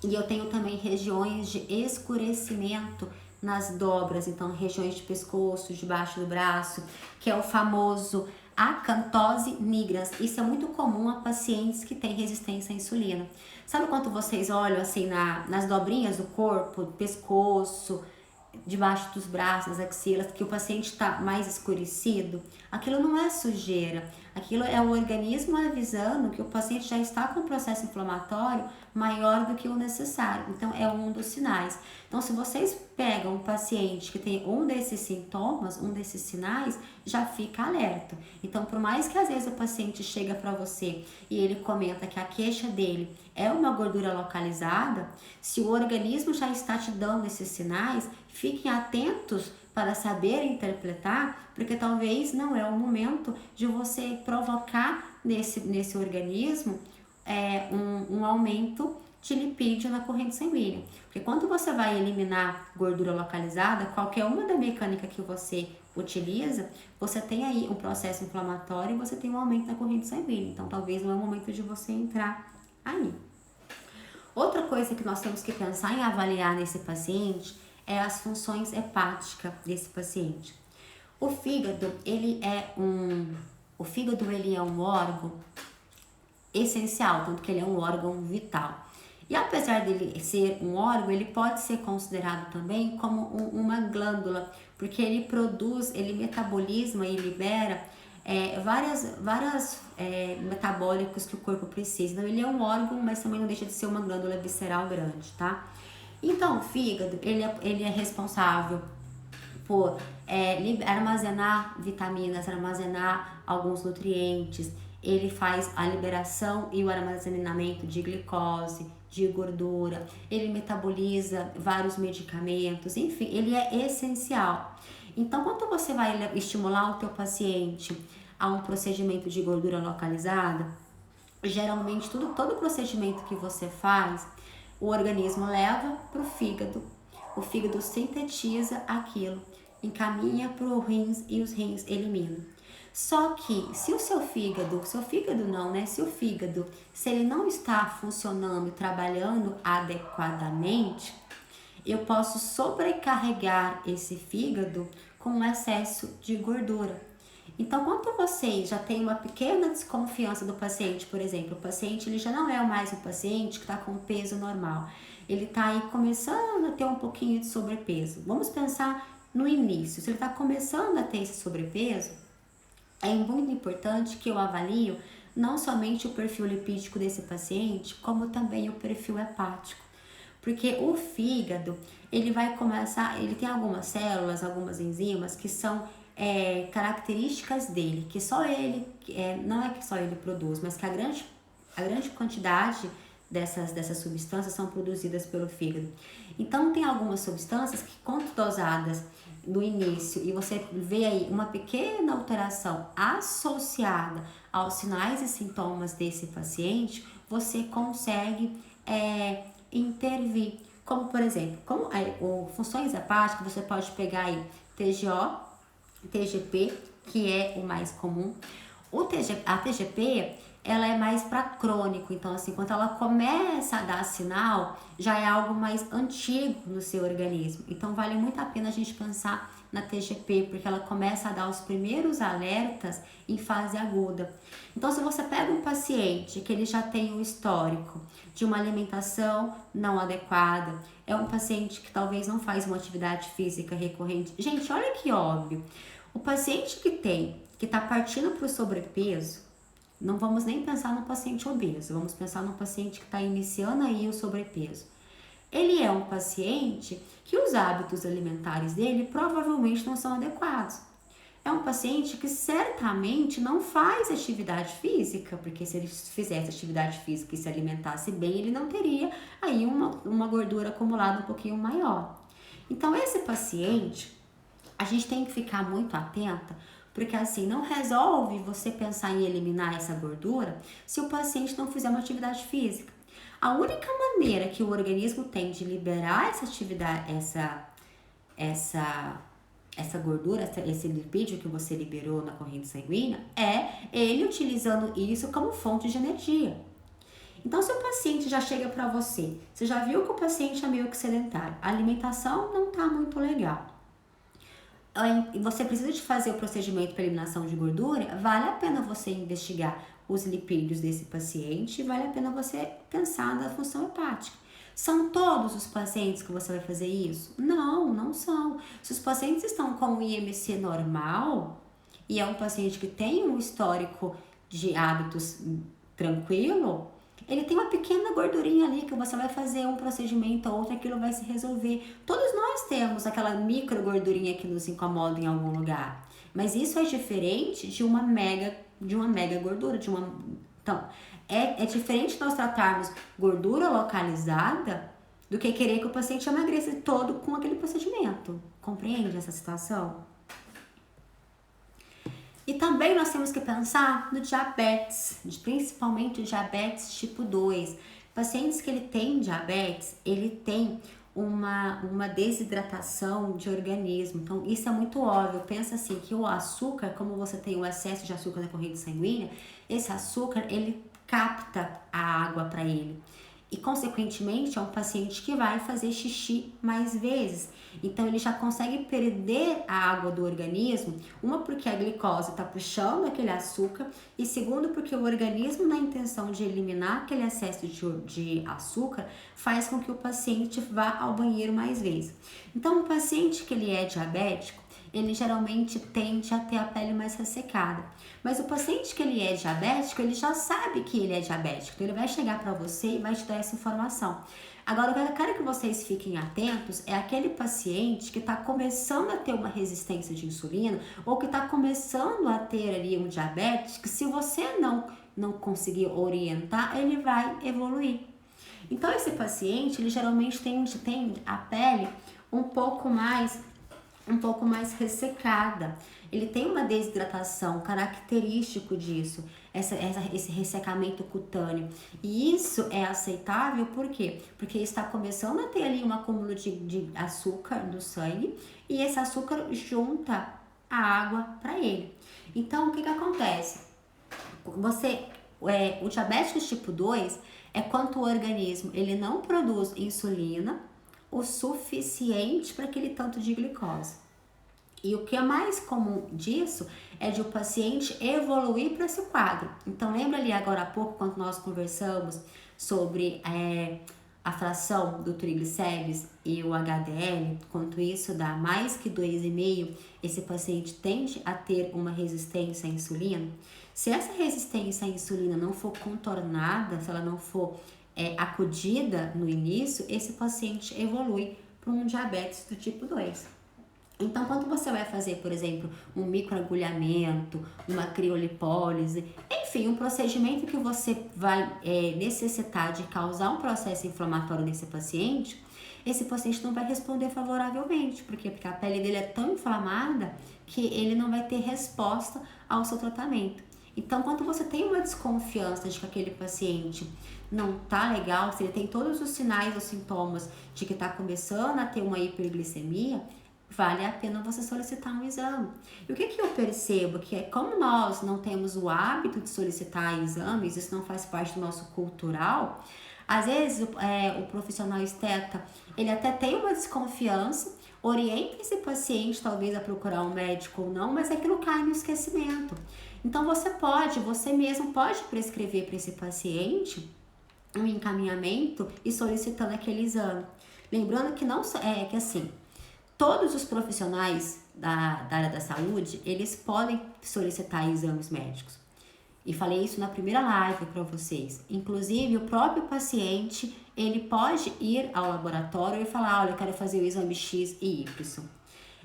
e eu tenho também regiões de escurecimento nas dobras, então regiões de pescoço, debaixo do braço, que é o famoso acantose nigrans. Isso é muito comum a pacientes que têm resistência à insulina. Sabe quando vocês olham assim nas dobrinhas do corpo, pescoço, debaixo dos braços, axilas, que o paciente está mais escurecido? Aquilo não é sujeira, aquilo é o organismo avisando que o paciente já está com um processo inflamatório maior do que o necessário. Então é um dos sinais. Então, se vocês pegam um paciente que tem um desses sintomas, um desses sinais, já fica alerta. Então, por mais que às vezes o paciente chega para você e ele comenta que a queixa dele é uma gordura localizada, se o organismo já está te dando esses sinais, fiquem atentos para saber interpretar, porque talvez não é o momento de você provocar nesse organismo um aumento de lipídio na corrente sanguínea. Porque quando você vai eliminar gordura localizada, qualquer uma da mecânica que você utiliza, você tem aí um processo inflamatório e você tem um aumento na corrente sanguínea. Então, talvez não é o momento de você entrar aí. Outra coisa que nós temos que pensar em avaliar nesse paciente é as funções hepáticas desse paciente. O fígado, ele é um órgão essencial, tanto que ele é um órgão vital. E apesar dele ser um órgão, ele pode ser considerado também como uma glândula, porque ele metaboliza e libera várias metabólicos que o corpo precisa. Então, ele é um órgão, mas também não deixa de ser uma glândula visceral grande, tá? Então, o fígado, ele é responsável por armazenar vitaminas, armazenar alguns nutrientes. Ele faz a liberação e o armazenamento de glicose, de gordura, ele metaboliza vários medicamentos, enfim, ele é essencial. Então, quando você vai estimular o teu paciente a um procedimento de gordura localizada, geralmente todo procedimento que você faz, o organismo leva para o fígado o sintetiza aquilo, encaminha para os rins e os rins eliminam. Só que se o se ele não está funcionando e trabalhando adequadamente, eu posso sobrecarregar esse fígado com excesso de gordura. Então, quando você já tem uma pequena desconfiança do paciente, por exemplo, o paciente ele já não é mais um paciente que está com peso normal, ele está aí começando a ter um pouquinho de sobrepeso. Vamos pensar no início, se ele está começando a ter esse sobrepeso, é muito importante que eu avalio não somente o perfil lipídico desse paciente, como também o perfil hepático. Porque o fígado, ele tem algumas células, algumas enzimas que são características dele, que só ele, não é que só ele produz, mas que a grande quantidade dessas substâncias são produzidas pelo fígado. Então, tem algumas substâncias que, quando dosadas no início, e você vê aí uma pequena alteração associada aos sinais e sintomas desse paciente, você consegue intervir. Como, por exemplo, funções hepáticas, você pode pegar aí TGO, TGP, que é o mais comum. A TGP, ela é mais para crônico, então assim, quando ela começa a dar sinal, já é algo mais antigo no seu organismo. Então vale muito a pena a gente pensar na TGP, porque ela começa a dar os primeiros alertas em fase aguda. Então, se você pega um paciente que ele já tem um histórico de uma alimentação não adequada, é um paciente que talvez não faz uma atividade física recorrente. Gente, olha que óbvio. O paciente que está partindo para o sobrepeso, não vamos nem pensar no paciente obeso, vamos pensar no paciente que está iniciando aí o sobrepeso. Ele é um paciente que os hábitos alimentares dele provavelmente não são adequados. É um paciente que certamente não faz atividade física, porque se ele fizesse atividade física e se alimentasse bem, ele não teria aí uma gordura acumulada um pouquinho maior. Então, esse paciente, a gente tem que ficar muito atenta, porque assim, não resolve você pensar em eliminar essa gordura se o paciente não fizer uma atividade física. A única maneira que o organismo tem de liberar essa atividade, essa gordura, esse lipídio que você liberou na corrente sanguínea, é ele utilizando isso como fonte de energia. Então, se o paciente já chega para você já viu que o paciente é meio que sedentário, a alimentação não tá muito legal, e você precisa de fazer o procedimento para eliminação de gordura, vale a pena você investigar os lipídios desse paciente, vale a pena você pensar na função hepática. São todos os pacientes que você vai fazer isso? Não, não são. Se os pacientes estão com o IMC normal e é um paciente que tem um histórico de hábitos tranquilo, ele tem uma pequena gordurinha ali que você vai fazer um procedimento ou outro, aquilo vai se resolver. Todos nós temos aquela micro gordurinha que nos incomoda em algum lugar. Mas isso é diferente de uma mega gordura, Então, é diferente nós tratarmos gordura localizada do que querer que o paciente emagreça todo com aquele procedimento. Compreende essa situação? E também nós temos que pensar no diabetes, principalmente o diabetes tipo 2. Pacientes que ele tem diabetes, ele tem uma desidratação de organismo. Então, isso é muito óbvio. Pensa assim, que o açúcar, como você tem o excesso de açúcar na corrente sanguínea, esse açúcar, ele capta a água para ele. E, consequentemente, é um paciente que vai fazer xixi mais vezes. Então, ele já consegue perder a água do organismo, uma porque a glicose está puxando aquele açúcar, e segundo porque o organismo, na intenção de eliminar aquele excesso de açúcar, faz com que o paciente vá ao banheiro mais vezes. Então, o paciente que ele é diabético, ele geralmente tende a ter a pele mais ressecada. Mas o paciente que ele é diabético, ele já sabe que ele é diabético. Então, ele vai chegar para você e vai te dar essa informação. Agora, o que eu quero que vocês fiquem atentos é aquele paciente que está começando a ter uma resistência de insulina ou que está começando a ter ali um diabetes, que se você não conseguir orientar, ele vai evoluir. Então, esse paciente, ele geralmente tem a pele um pouco mais ressecada. Ele tem uma desidratação, característico disso, esse ressecamento cutâneo. E isso é aceitável por quê? Porque está começando a ter ali um acúmulo de açúcar no sangue e esse açúcar junta a água para ele. Então, o que acontece? O diabetes tipo 2 é quando o organismo ele não produz insulina o suficiente para aquele tanto de glicose. E o que é mais comum disso é de o paciente evoluir para esse quadro. Então, lembra ali agora há pouco, quando nós conversamos sobre a fração do triglicérides e o HDL, quanto isso dá mais que 2,5, esse paciente tende a ter uma resistência à insulina. Se essa resistência à insulina não for contornada, se ela não for acudida no início, esse paciente evolui para um diabetes do tipo 2. Então, quando você vai fazer, por exemplo, um microagulhamento, uma criolipólise, enfim, um procedimento que você vai necessitar de causar um processo inflamatório nesse paciente, esse paciente não vai responder favoravelmente. Por quê? Porque a pele dele é tão inflamada que ele não vai ter resposta ao seu tratamento. Então, quando você tem uma desconfiança de que aquele paciente não tá legal, se ele tem todos os sinais ou sintomas de que está começando a ter uma hiperglicemia, vale a pena você solicitar um exame. E o que eu percebo? Que como nós não temos o hábito de solicitar exames, isso não faz parte do nosso cultural, às vezes o profissional esteta, ele até tem uma desconfiança, Oriente esse paciente talvez a procurar um médico ou não, mas aquilo cai no esquecimento. Então você mesmo pode prescrever para esse paciente um encaminhamento e solicitando aquele exame. Lembrando que não é que assim, todos os profissionais da área da saúde, eles podem solicitar exames médicos. E falei isso na primeira live para vocês. Inclusive, o próprio paciente, ele pode ir ao laboratório e falar, olha, eu quero fazer o exame X e Y.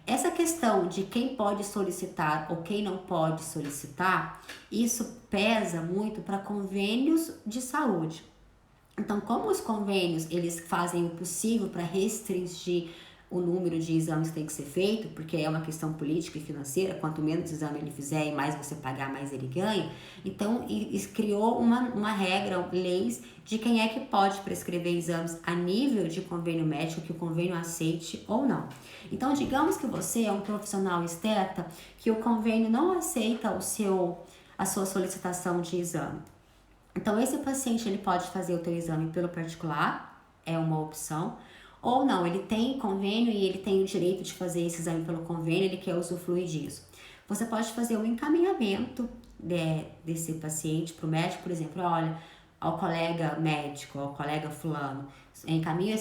Essa questão de quem pode solicitar ou quem não pode solicitar, isso pesa muito para convênios de saúde. Então, como os convênios, eles fazem o possível para restringir o número de exames que tem que ser feito, porque é uma questão política e financeira, quanto menos exame ele fizer e mais você pagar, mais ele ganha. Então, criou uma regra, leis de quem é que pode prescrever exames a nível de convênio médico, que o convênio aceite ou não. Então, digamos que você é um profissional esteta, que o convênio não aceita a sua solicitação de exame. Então, esse paciente, ele pode fazer o teu exame pelo particular, é uma opção, ou não, ele tem convênio e ele tem o direito de fazer esse exame pelo convênio, ele quer usufruir disso. Você pode fazer um encaminhamento desse paciente para o médico, por exemplo, olha, ao colega médico, ao colega fulano, encaminha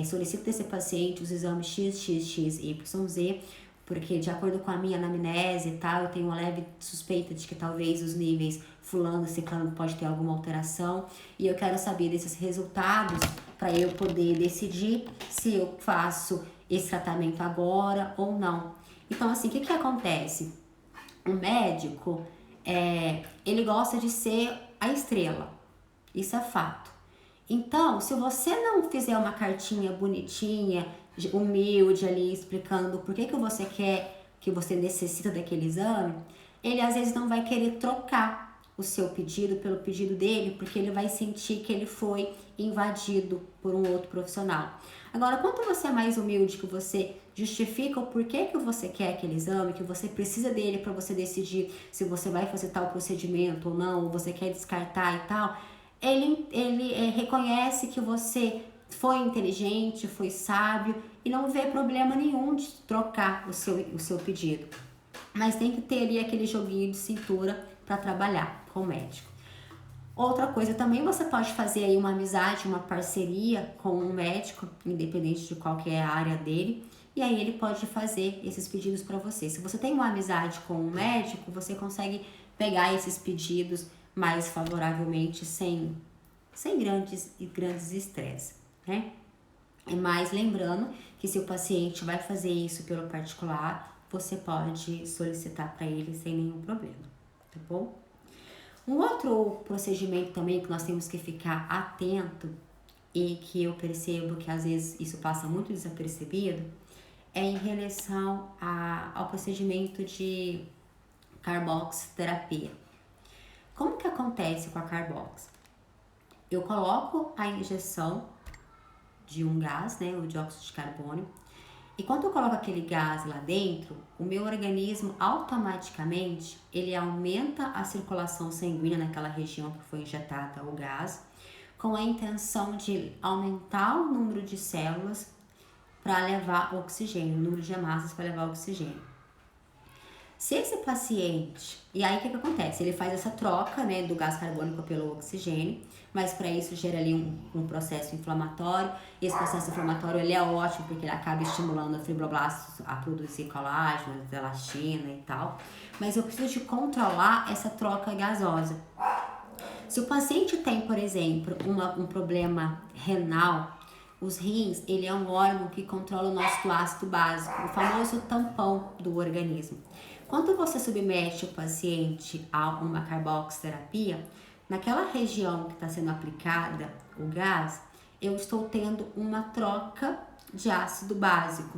solicita desse paciente os exames X, X, X, Y, Z, porque de acordo com a minha anamnese e tal, eu tenho uma leve suspeita de que talvez os níveis fulano, ciclano pode ter alguma alteração e eu quero saber desses resultados para eu poder decidir se eu faço esse tratamento agora ou não. Então, assim, o que acontece? O médico, ele gosta de ser a estrela, isso é fato. Então, se você não fizer uma cartinha bonitinha, humilde ali, explicando por que você quer, que você necessita daquele exame, ele às vezes não vai querer trocar o seu pedido pelo pedido dele, porque ele vai sentir que ele foi invadido por um outro profissional. Agora, quanto você é mais humilde, que você justifica o porquê que você quer aquele exame, que você precisa dele para você decidir se você vai fazer tal procedimento ou não, ou você quer descartar e tal, ele reconhece que você foi inteligente, foi sábio e não vê problema nenhum de trocar o seu pedido. Mas tem que ter ali aquele joguinho de cintura para trabalhar com o médico. Outra coisa, também você pode fazer aí uma amizade, uma parceria com um médico, independente de qual que é a área dele, e aí ele pode fazer esses pedidos para você. Se você tem uma amizade com um médico, você consegue pegar esses pedidos mais favoravelmente, sem grandes estresses, né? Mas lembrando que se o paciente vai fazer isso pelo particular, você pode solicitar para ele sem nenhum problema, tá bom? Um outro procedimento também que nós temos que ficar atento e que eu percebo que às vezes isso passa muito desapercebido é em relação ao procedimento de carboxiterapia. Como que acontece com a carbox? Eu coloco a injeção de um gás, né, o dióxido de carbono, e quando eu coloco aquele gás lá dentro, o meu organismo automaticamente, ele aumenta a circulação sanguínea naquela região que foi injetada o gás, com a intenção de aumentar o número de células para levar oxigênio, o número de hemácias para levar oxigênio. Se esse paciente, e aí o que acontece? Ele faz essa troca, né, do gás carbônico pelo oxigênio, mas para isso gera ali um processo inflamatório, e esse processo inflamatório ele é ótimo porque ele acaba estimulando os fibroblastos a produzir colágeno, elastina e tal, mas eu preciso de controlar essa troca gasosa. Se o paciente tem, por exemplo, um problema renal, os rins, ele é um órgão que controla o nosso ácido básico, o famoso tampão do organismo. Quando você submete o paciente a uma carboxiterapia, naquela região que está sendo aplicada o gás, eu estou tendo uma troca de ácido básico.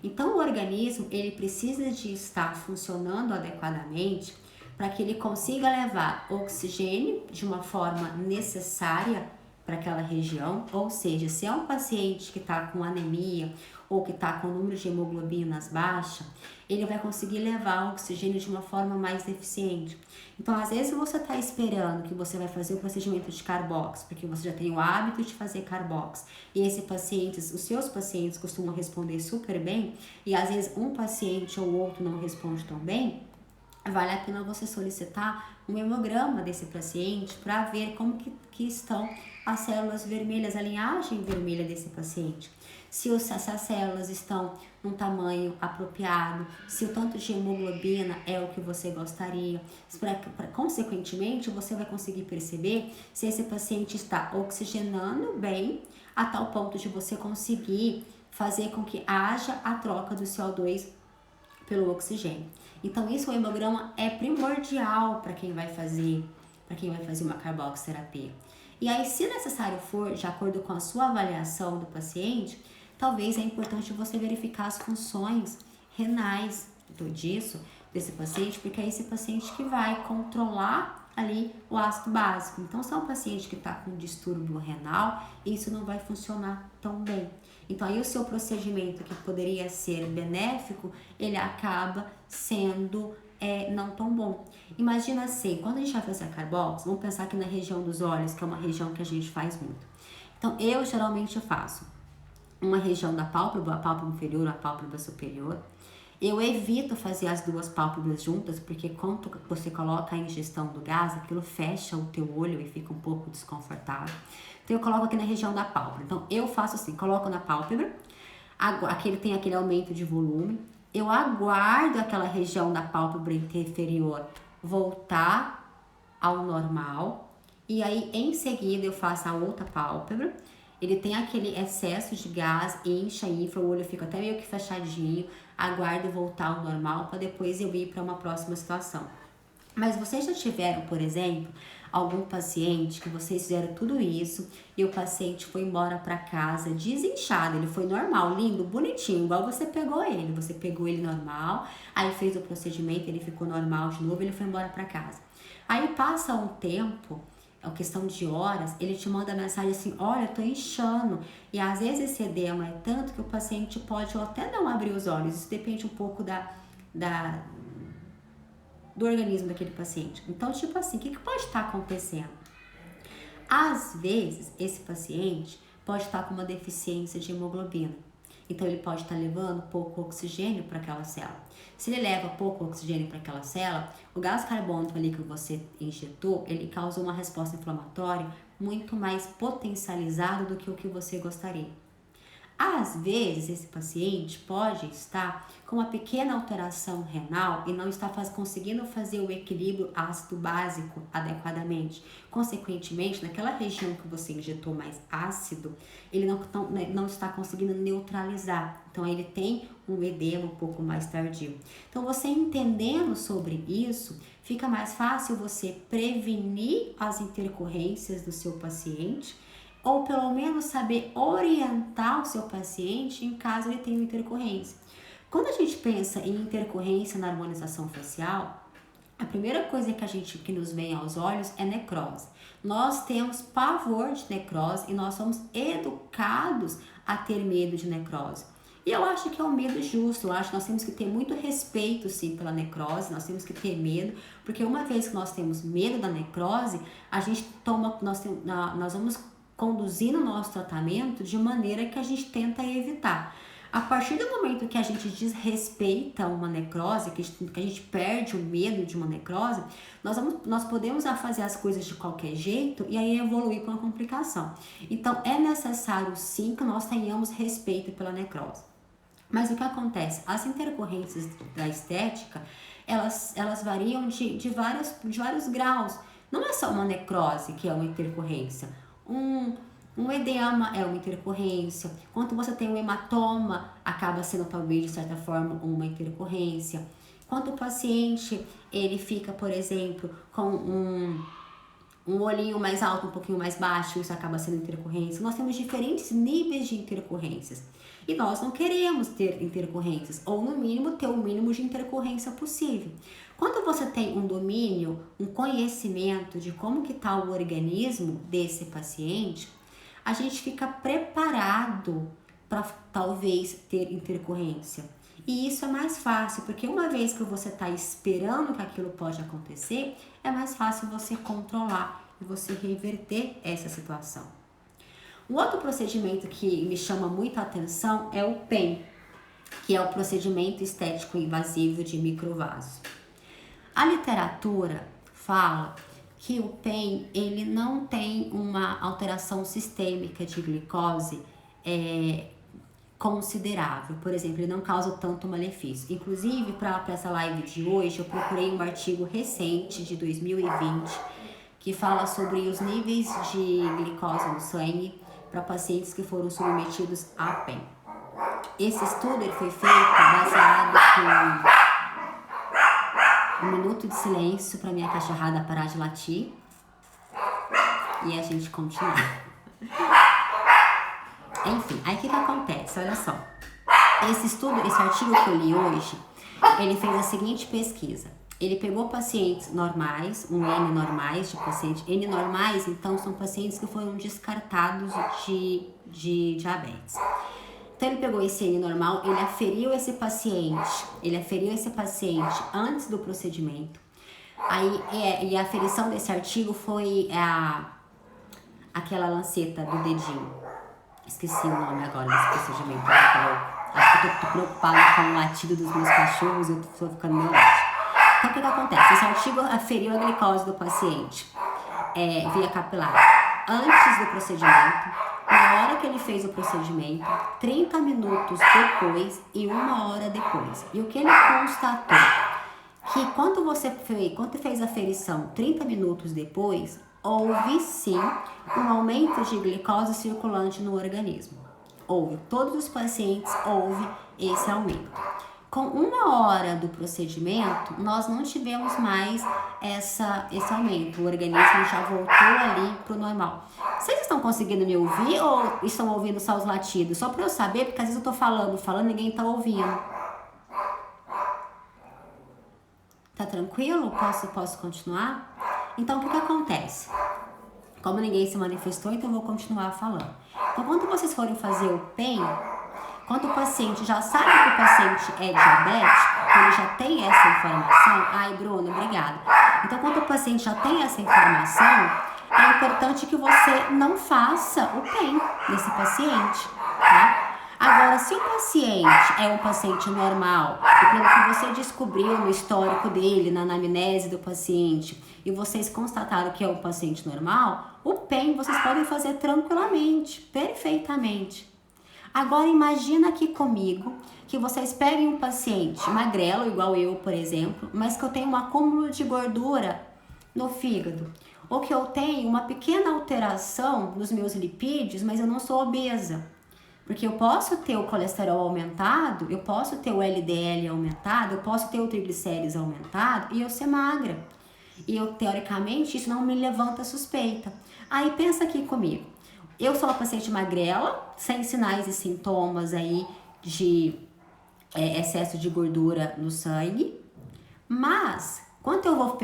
Então, o organismo, ele precisa de estar funcionando adequadamente para que ele consiga levar oxigênio de uma forma necessária para aquela região, ou seja, se é um paciente que está com anemia ou que está com o número de hemoglobinas baixa, ele vai conseguir levar o oxigênio de uma forma mais eficiente. Então, às vezes você está esperando que você vai fazer o procedimento de carbox, porque você já tem o hábito de fazer carbox, e os seus pacientes costumam responder super bem, e às vezes um paciente ou outro não responde tão bem, vale a pena você solicitar um hemograma desse paciente para ver como que estão as células vermelhas, a linhagem vermelha desse paciente. Se essas células estão num tamanho apropriado, se o tanto de hemoglobina é o que você gostaria. Consequentemente, você vai conseguir perceber se esse paciente está oxigenando bem a tal ponto de você conseguir fazer com que haja a troca do CO2 pelo oxigênio. Então, isso, o hemograma é primordial para quem vai fazer uma carboxterapia. E aí, se necessário for, de acordo com a sua avaliação do paciente, talvez é importante você verificar as funções renais desse paciente, porque é esse paciente que vai controlar ali o ácido básico. Então, se é um paciente que está com distúrbio renal, isso não vai funcionar tão bem. Então, aí o seu procedimento, que poderia ser benéfico, ele acaba sendo não tão bom. Imagina assim, quando a gente vai fazer a carbox, vamos pensar aqui na região dos olhos, que é uma região que a gente faz muito. Então, eu geralmente faço uma região da pálpebra, a pálpebra inferior, a pálpebra superior. Eu evito fazer as duas pálpebras juntas, porque quando você coloca a ingestão do gás, aquilo fecha o teu olho e fica um pouco desconfortável. Então, eu coloco aqui na região da pálpebra. Então, eu faço assim, coloco na pálpebra, tem aquele aumento de volume, eu aguardo aquela região da pálpebra inferior voltar ao normal, e aí, em seguida, eu faço a outra pálpebra. Ele tem aquele excesso de gás, incha, infla, o olho fica até meio que fechadinho, aguardo voltar ao normal para depois eu ir para uma próxima situação. Mas vocês já tiveram, por exemplo, algum paciente que vocês fizeram tudo isso e o paciente foi embora para casa desinchado, ele foi normal, lindo, bonitinho, igual você pegou ele normal, aí fez o procedimento, ele ficou normal de novo, ele foi embora para casa. Aí passa um tempo, é uma questão de horas, ele te manda mensagem assim, olha, tô inchando. E às vezes esse edema é tanto que o paciente pode até não abrir os olhos. Isso depende um pouco do organismo daquele paciente. Então, tipo assim, o que pode estar acontecendo? Às vezes, esse paciente pode estar com uma deficiência de hemoglobina. Então, ele pode estar levando pouco oxigênio para aquela célula. Se ele leva pouco oxigênio para aquela célula, o gás carbônico ali que você injetou, ele causa uma resposta inflamatória muito mais potencializada do que o que você gostaria. Às vezes, esse paciente pode estar com uma pequena alteração renal e não está conseguindo fazer o equilíbrio ácido básico adequadamente. Consequentemente, naquela região que você injetou mais ácido, ele não está conseguindo neutralizar. Então, ele tem um edema um pouco mais tardio. Então, você entendendo sobre isso, fica mais fácil você prevenir as intercorrências do seu paciente, ou pelo menos saber orientar o seu paciente em caso ele tenha intercorrência. Quando a gente pensa em intercorrência na harmonização facial, a primeira coisa que nos vem aos olhos é necrose. Nós temos pavor de necrose e nós somos educados a ter medo de necrose. E eu acho que é um medo justo, eu acho que nós temos que ter muito respeito, sim, pela necrose, nós temos que ter medo, porque uma vez que nós temos medo da necrose, nós vamos conduzindo o nosso tratamento de maneira que a gente tenta evitar. A partir do momento que a gente desrespeita uma necrose, que a gente perde o medo de uma necrose, nós podemos fazer as coisas de qualquer jeito e aí evoluir para uma complicação. Então, é necessário sim que nós tenhamos respeito pela necrose. Mas o que acontece? As intercorrências da estética, elas variam de vários graus. Não é só uma necrose que é uma intercorrência. Um edema é uma intercorrência. Quando você tem um hematoma, acaba sendo talvez de certa forma uma intercorrência. Quando o paciente ele fica, por exemplo, com um olhinho mais alto, um pouquinho mais baixo, isso acaba sendo intercorrência. Nós temos diferentes níveis de intercorrências. E nós não queremos ter intercorrências, ou no mínimo ter o mínimo de intercorrência possível. Quando você tem um domínio, um conhecimento de como que está o organismo desse paciente, a gente fica preparado para talvez ter intercorrência. E isso é mais fácil, porque uma vez que você está esperando que aquilo pode acontecer, é mais fácil você controlar e você reverter essa situação. Um outro procedimento que me chama muita atenção é o PEN, que é o procedimento estético invasivo de microvasos. A literatura fala que o PEN ele não tem uma alteração sistêmica de glicose considerável. Por exemplo, ele não causa tanto malefício. Inclusive, para essa live de hoje, eu procurei um artigo recente de 2020 que fala sobre os níveis de glicose no sangue para pacientes que foram submetidos a PEN. Esse estudo ele foi feito baseado em um minuto de silêncio para minha cachorrada parar de latir e a gente continuar. Enfim, aí o que acontece? Olha só. Esse artigo que eu li hoje, ele fez a seguinte pesquisa. Ele pegou pacientes normais, um N normais de paciente. N normais, então, são pacientes que foram descartados de diabetes. Então, ele pegou esse N normal, ele aferiu esse paciente antes do procedimento. Aí, e a aferição desse artigo foi aquela lanceta do dedinho. Esqueci o nome agora desse procedimento. Acho que eu tô preocupada com o latido dos meus cachorros, eu tô ficando neurótica. Então, o que acontece? Esse artigo aferiu a glicose do paciente via capilar antes do procedimento, na hora que ele fez o procedimento, 30 minutos depois e 1 hora depois. E o que ele constatou? Que quando fez a aferição 30 minutos depois, houve sim um aumento de glicose circulante no organismo. Todos os pacientes houve esse aumento. Com 1 hora do procedimento, nós não tivemos mais esse aumento. O organismo já voltou ali para o normal. Vocês estão conseguindo me ouvir ou estão ouvindo só os latidos? Só para eu saber, porque às vezes eu tô falando, ninguém tá ouvindo. Tá tranquilo? Posso continuar? Então, o que acontece? Como ninguém se manifestou, então eu vou continuar falando. Então, quando vocês forem fazer o PEN, quando o paciente já sabe que o paciente é diabético, ele já tem essa informação. Ai, Bruno, obrigada. Então, quando o paciente já tem essa informação, é importante que você não faça o PEN nesse paciente, tá? Agora, se o paciente é um paciente normal, e pelo que você descobriu no histórico dele, na anamnese do paciente, e vocês constataram que é um paciente normal, o PEN vocês podem fazer tranquilamente, perfeitamente. Agora, imagina aqui comigo que vocês peguem um paciente magrelo, igual eu, por exemplo, mas que eu tenho um acúmulo de gordura no fígado, ou que eu tenho uma pequena alteração nos meus lipídios, mas eu não sou obesa. Porque eu posso ter o colesterol aumentado, eu posso ter o LDL aumentado, eu posso ter o triglicérides aumentado e eu ser magra. E eu, teoricamente, isso não me levanta suspeita. Aí pensa aqui comigo. Eu sou uma paciente magrela, sem sinais e sintomas aí de excesso de gordura no sangue. Mas, quando eu vou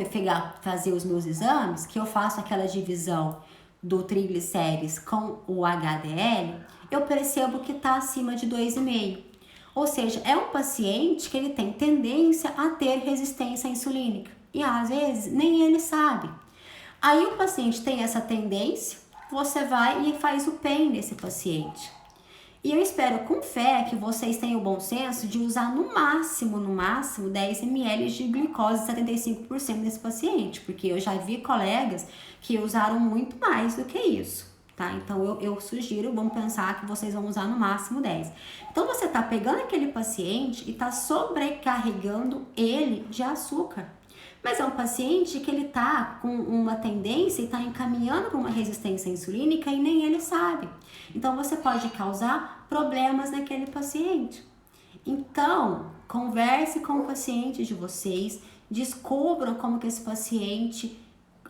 fazer os meus exames, que eu faço aquela divisão do triglicérides com o HDL, eu percebo que está acima de 2,5. Ou seja, é um paciente que ele tem tendência a ter resistência insulínica. E às vezes nem ele sabe. Aí o paciente tem essa tendência, você vai e faz o PEN nesse paciente. E eu espero com fé que vocês tenham o bom senso de usar no máximo 10 ml de glicose 75% nesse paciente. Porque eu já vi colegas que usaram muito mais do que isso. Tá? Então, eu sugiro, vamos pensar que vocês vão usar no máximo 10. Então, você tá pegando aquele paciente e tá sobrecarregando ele de açúcar. Mas é um paciente que ele tá com uma tendência e tá encaminhando para uma resistência insulínica e nem ele sabe. Então, você pode causar problemas naquele paciente. Então, converse com o paciente de vocês, descubram como que esse paciente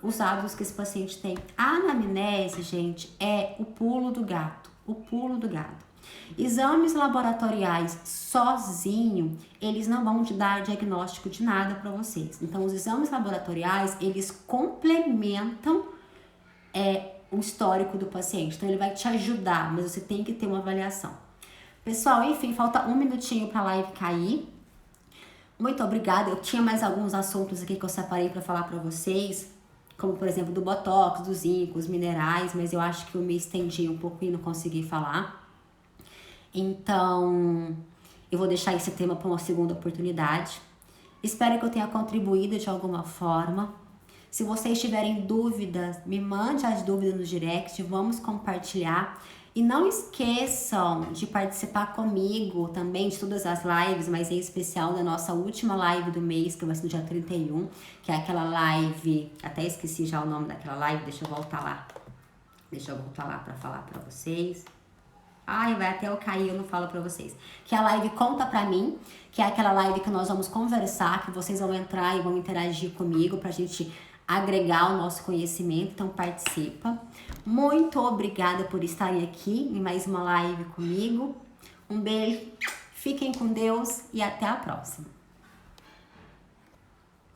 os hábitos que esse paciente tem. A anamnese, gente, é o pulo do gato, o pulo do gato. Exames laboratoriais sozinho, eles não vão te dar diagnóstico de nada para vocês. Então, os exames laboratoriais, eles complementam o histórico do paciente. Então, ele vai te ajudar, mas você tem que ter uma avaliação. Pessoal, enfim, falta um minutinho para a live cair. Muito obrigada. Eu tinha mais alguns assuntos aqui que eu separei para falar para vocês, como, por exemplo, do botox, do zinco, os minerais, mas eu acho que eu me estendi um pouco e não consegui falar. Então, eu vou deixar esse tema para uma segunda oportunidade. Espero que eu tenha contribuído de alguma forma. Se vocês tiverem dúvidas, me mande as dúvidas no direct, vamos compartilhar. E não esqueçam de participar comigo também de todas as lives, mas em especial da nossa última live do mês, que vai ser no dia 31, que é aquela live, até esqueci já o nome daquela live, deixa eu voltar lá. Deixa eu voltar lá para falar para vocês. Ai, vai até eu cair, eu não falo pra vocês. Que é a live Conta Pra Mim, que é aquela live que nós vamos conversar, que vocês vão entrar e vão interagir comigo pra gente agregar o nosso conhecimento, então participa. Muito obrigada por estarem aqui em mais uma live comigo. Um beijo, fiquem com Deus e até a próxima.